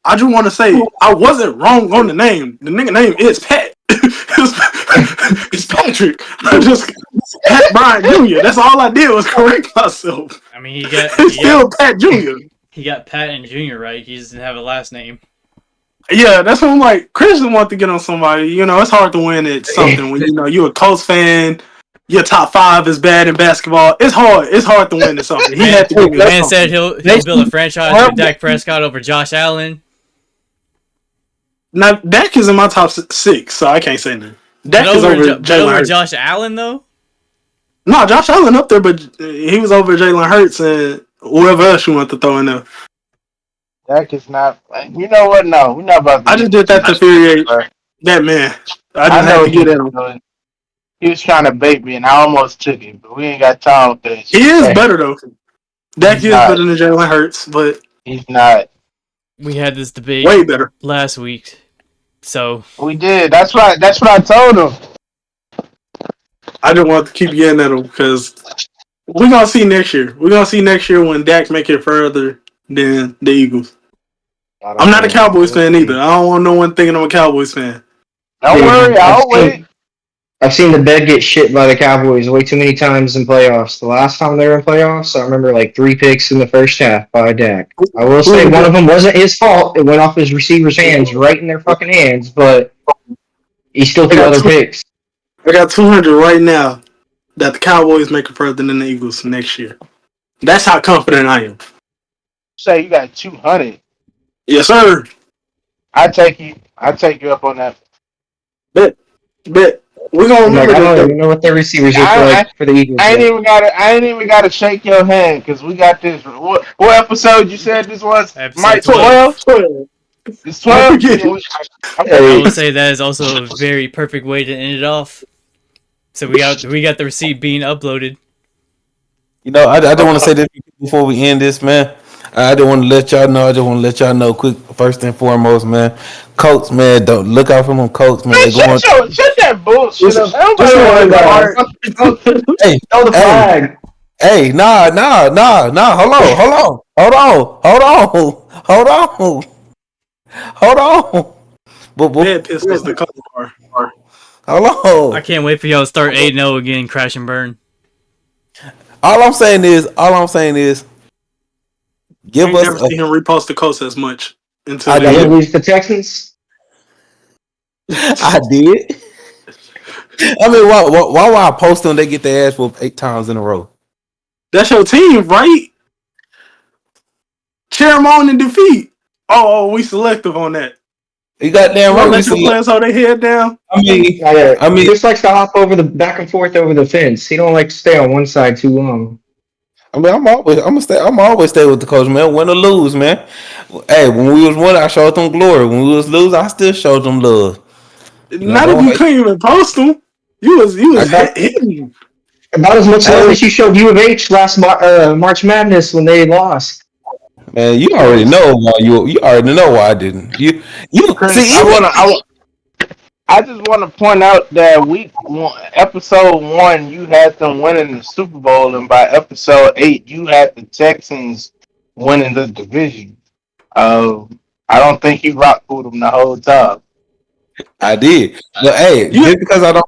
I just want to say I wasn't wrong on the name. The nigga name is Pat. It's Patrick. I just Pat Bryant Jr. That's all I did was correct myself. I mean, he got It's he got still Pat Jr. he got Pat and Junior right. He just didn't have a last name. Yeah, that's what I'm like. Christian want to get on somebody. You know, it's hard to win at something when you know you're a Colts fan. Your top five is bad in basketball. It's hard. It's hard to win at something. He Man, had to give me man said something. he'll build a franchise with Dak Prescott over Josh Allen. Now Dak is in my top six, so I can't say nothing. But Dak is over over but Jalen over Hurts. Josh Allen though. No, Josh Allen up there, but he was over Jalen Hurts and whoever else you want to throw in there. That is not. You know what? No, we're not about to I get just did into that to this. infuriate Bro. that man. I I just had know to he get at was him. doing. He was trying to bait me, and I almost took it, but we ain't got time for that He shit. is Hey, better though. Dak He's is not. better than Jalen Hurts, but He's not. We had this debate way better. last week. So We did. That's right. That's what I told him. I just want to keep getting at him because we're gonna see next year. We're gonna see next year when Dak make it further than the Eagles. I I'm don't not a know. Cowboys We'll fan either. see. I don't want no one thinking I'm a Cowboys fan. Don't worry. Dude, I'll wait. I've seen the bed get shit by the Cowboys way too many times in playoffs. The last time they were in playoffs, I remember like 3 picks in the first half by Dak. I will Who say was one that? of them wasn't his fault. It went off his receiver's hands, right in their fucking hands, but he still I threw got other picks. I got 200 right now that the Cowboys make it further than the Eagles next year. That's how confident I am. Say you got 200. Yes, sir. I take you. I take you up on that. Bet, bet. We're gonna I'm like, remember I this don't though. even know what their receivers look I, like for the Eagles I ain't yet. even got to. I ain't even got to shake your hand because we got this. What episode you said this was? episode Mike 12. 12. 12. 12. It's Don't 12. forget it. Okay. I will Hey, say that is also a very perfect way to end it off. So we got the receipt being uploaded. You know, I just want to Okay. say this before we end this, man. I just want to let y'all know. I just want to let y'all know, quick, first and foremost, man. Colts, man, don't look out for them Colts, man. Man, They going. shut that bullshit up. Just Nobody so want to everybody. know. Alright, throw, Hey, throw the hey, flag. hey, nah. Hold on. Bed But pistols the color bar. hold I on. can't wait for y'all to start 8-0 again, crash and burn. All I'm saying is, I Give ain't us never seen him repost the Colts as much until I this Y'all year. gonna did. lose the Texans? I did. I mean, why would I post them? They get their ass whooped 8 times in a row. That's your team, right? Cheer them on in defeat. We selective on that. You got You damn want right. to We let your select. players hold their head down? Yeah, I mean, Chris likes to hop over the back and forth over the fence. He don't like to stay on one side too long. I'm always stay with the coach, man. Win or lose, man. Hey, when we was winning, I showed them glory. When we was losing, I still showed them love. Not if Don't you hate. couldn't even post them. You I was About hitting. about as much love hey as you showed U of H last March Madness when they lost. man, you already Chris. know why you already know why I didn't. You Chris, see even I just want to point out that episode 1, you had them winning the Super Bowl, and by episode 8, you had the Texans winning the division. Uh, I don't think you rock with them the whole time. I did. But hey, You just because I don't,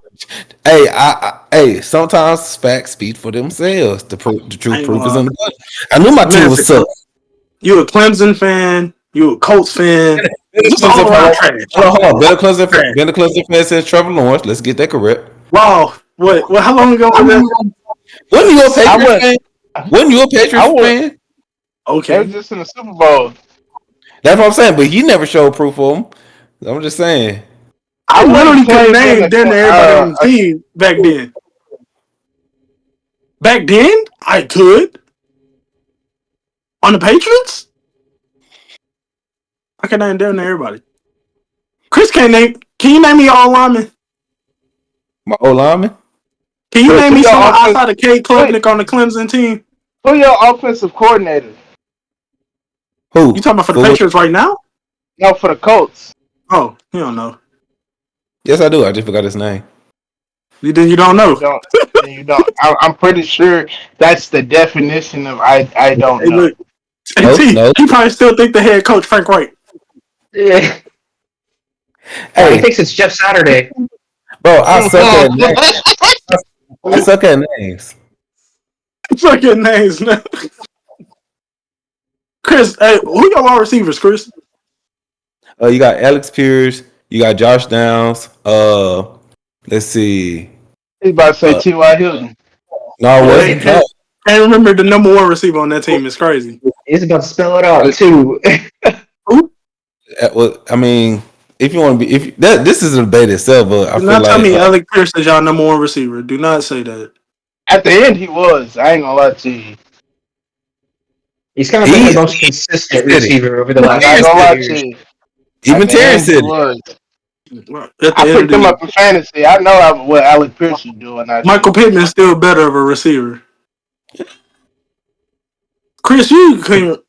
hey, sometimes facts speak for themselves. The I truth ain't gonna proof is lie. in the pudding. I knew my team Man's was tough. you a Clemson fan, you a Colts fan, Been a just Clemson all fan. around Hold trash. on, hold on. Trash. Been a Clemson fan since Trevor Lawrence. Let's get that correct. Wow. What how long ago was that? Wasn't you a I Patriots went, fan? Wasn't you a I Patriots would. fan? They were Okay. just in the Super Bowl. That's what I'm saying. But he never showed proof of them. I'm just saying. I I wouldn't literally could claim them name as damn near everybody on the team back then. Back then, I could. On the Patriots, I could name damn near everybody. Chris can't name. Can you name me all linemen? My O lineman. Can you Chris. name Who me your someone offense? outside of Kate Who, Klubnik on the Clemson team? who your offensive coordinator? You Who? talking about for the For what? Patriots right now? No, for the Colts. Oh, you don't know. Yes, I do. I just forgot his name. You don't Then you know. don't. Then you don't. I'm pretty sure that's the definition of I don't Hey, know. look. Hey, No, T, no. he probably still think the head coach Frank Wright. Yeah. Nah, he Hey, thinks it's Jeff Saturday. bro, I suck at names. I suck at names. Fucking names now. Chris, hey, who your wide receivers, Chris? You got Alex Pierce. You got Josh Downs. Let's see. He's about to say Uh, T.Y. Hilton. no, it Yeah, Hey, wasn't. No. hey, hey, remember the number one receiver on that team is crazy. he's about to spell it out too. Who? Well, I mean, if you want to be, if that this is a debate itself, but I Do feel not tell like me Alec Pierce is y'all number one receiver. Do not say that. At the end, he was. I ain't gonna lie to you. He's kind of been the he most consistent said it. receiver over the Even I'm last not Terry couple gonna of said lie it. to years. you. At Even the Terry end, he said it. was. At the I end of picked the him year, up in fantasy. I know what Alec Pierce is doing out Michael there. Pittman's still better of a receiver. Chris, you couldn't.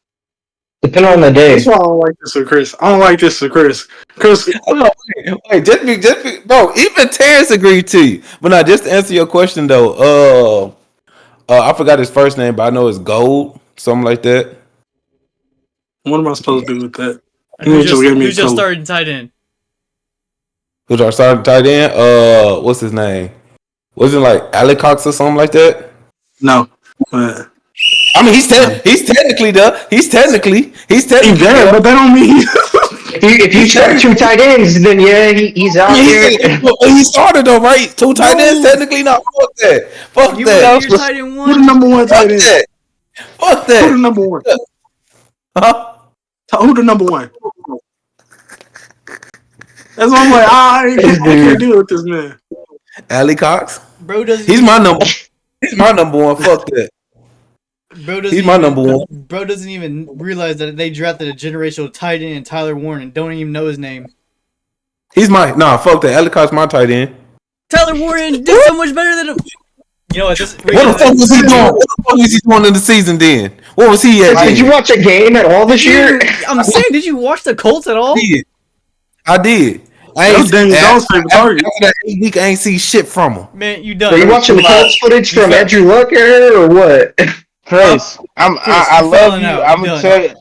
Depending on the That's day. why I don't like this with Chris. I don't like this with Chris. Chris, Hold on, wait, bro. Even Terrence agreed to you. But now, just to answer your question though, I forgot his first name, but I know it's Gold, something like that. what am I supposed to do with that? And You just gave me a who's just clue. starting tight end? Who's our starting tight end? What's his name? Wasn't it like Alec Cox or something like that? No, but I mean, no. he's technically there. He's He's technically there, there. but that don't mean. If you He's start two technically. tight ends, then yeah, he's I out mean, there. he started though, right? Two tight ends No, technically. Not fuck that. Fuck he wasn't that. your tight end Who the one. number one Fuck tight end? that. Fuck Who the that. number one? Huh? Who the number one? That's why I'm like, This I can't dude. deal with this man. Ali Cox. Bro doesn't He's my even. number. He's my number one. Fuck that. Bro doesn't He's my even. number one. Bro doesn't even realize that they drafted a generational tight end in Tyler Warren and don't even know his name. He's my Fuck that. Ali Cox my tight end. Tyler Warren did so much better than him. You know what? This What the fuck was he doing? Man, What the fuck was he doing in the season then? What was he at Chris, did you then? watch a game at all did this year? you? I'm saying, did you watch the Colts at I all? did. I did. I that ain't was Daniel Jones' favorite after target. that 8 week. I ain't see shit from him. Man, you Were done. you Chris, watching the you like Colts footage You from fell. Andrew Luck era or what? Huh? Chris. Chris, I you love falling you. out. I'm You gonna done. tell you.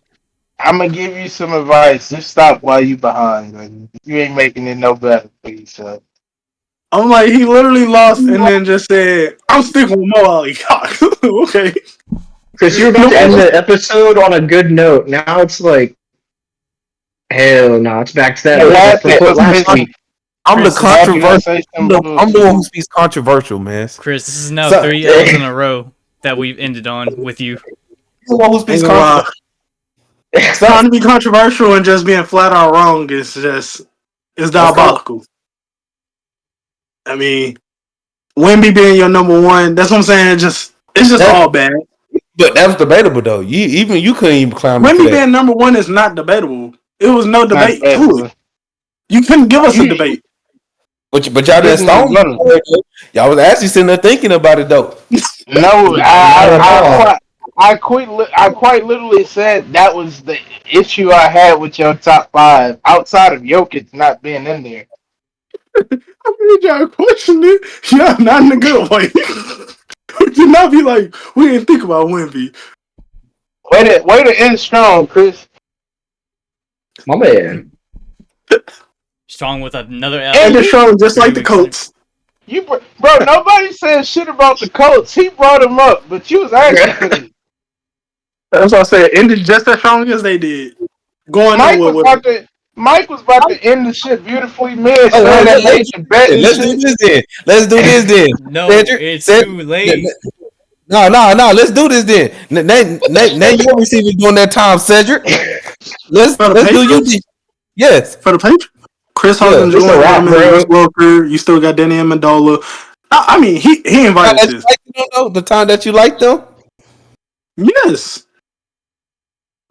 I'm gonna give you some advice. Just stop while you behind. Like, you ain't making it no better for yourself. I'm like, he literally lost and then just said, I'm sticking with Mo Ali Cox. Okay. Chris, you were about to end the episode on a good note. Now it's like, hell no, it's back to that last we put last week. I'm the Chris, controversial. I'm the one bullshit. who speaks controversial, man. Chris, this is now So- 3 L's in a row that we've ended on with you. The one who speaks Ain't gonna lie. controversial. Trying to be controversial and just being flat out wrong is just it's diabolical. I mean, Wemby being your number one, that's what I'm saying. It's just all bad. But that was debatable though. You couldn't even climb into Wemby that. being number one is not debatable. It was no debate Not to debatable. it. You couldn't give us a debate. But y'all didn't stone me. Y'all was actually sitting there thinking about it though. No, I quite literally said that was the issue I had with your top five, outside of Jokic not being in there. I made y'all question it. Yeah, not in a good way. Do not be like, we didn't think about Wemby. Way to end strong, Chris. My man. Strong with another And L. it's strong just like the 3 weeks Colts. Bro, nobody said shit about the Colts. He brought him up, but you was asking for this. That's what I said. Ended just as strong as they did. Going Mike nowhere was with about it. to. Mike was about to end the shit beautifully. Me and Oh, Cedric made the bet and let's do shit. this then. Let's do this then. No, Cedric, it's Cedric, too late. No. Let's do this then. Name your receivers during that time, Cedric. Let's For the do you. Patriots? Yes. For the Patriots? Chris Yeah, Hogan, it's a Jordan wrap, Drummond, bro. Wes Welker. You still got Danny Amendola. I mean, he invited this. The time that you liked them. Yes.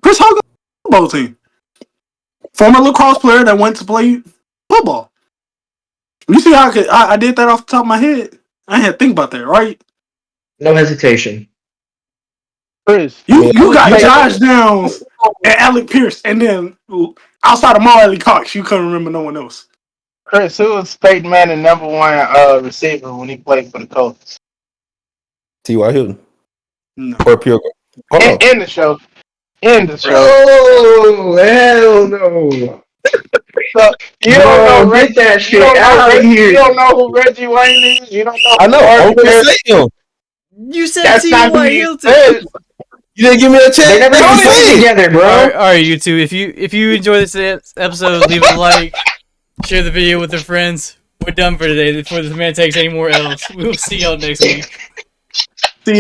Chris Hogan, football team. Former lacrosse player that went to play football. You see how I did that off the top of my head? I had to think about that, right? No hesitation. Chris, You got take- Josh Downs and Alec Pierce, and then outside of Marley Cox, you couldn't remember no one else. Chris, who was Peyton Manning number one receiver when he played for the Colts? T.Y. Hilton. No. For pure. Hold on. In the show. In the show. Oh, hell no. So, you don't know Get that shit you don't know out of Reggie, here. you don't know who Reggie Wayne is. You don't know. I know. I'm gonna say him. You said That's not who T.Y. you Hilton. said. You didn't give me a chance. They never to even say played it. together, bro. All right, you two. If you enjoy this episode, leave a like, share the video with your friends. We're done for today. Before this man takes any more L's, we will see y'all next week. See,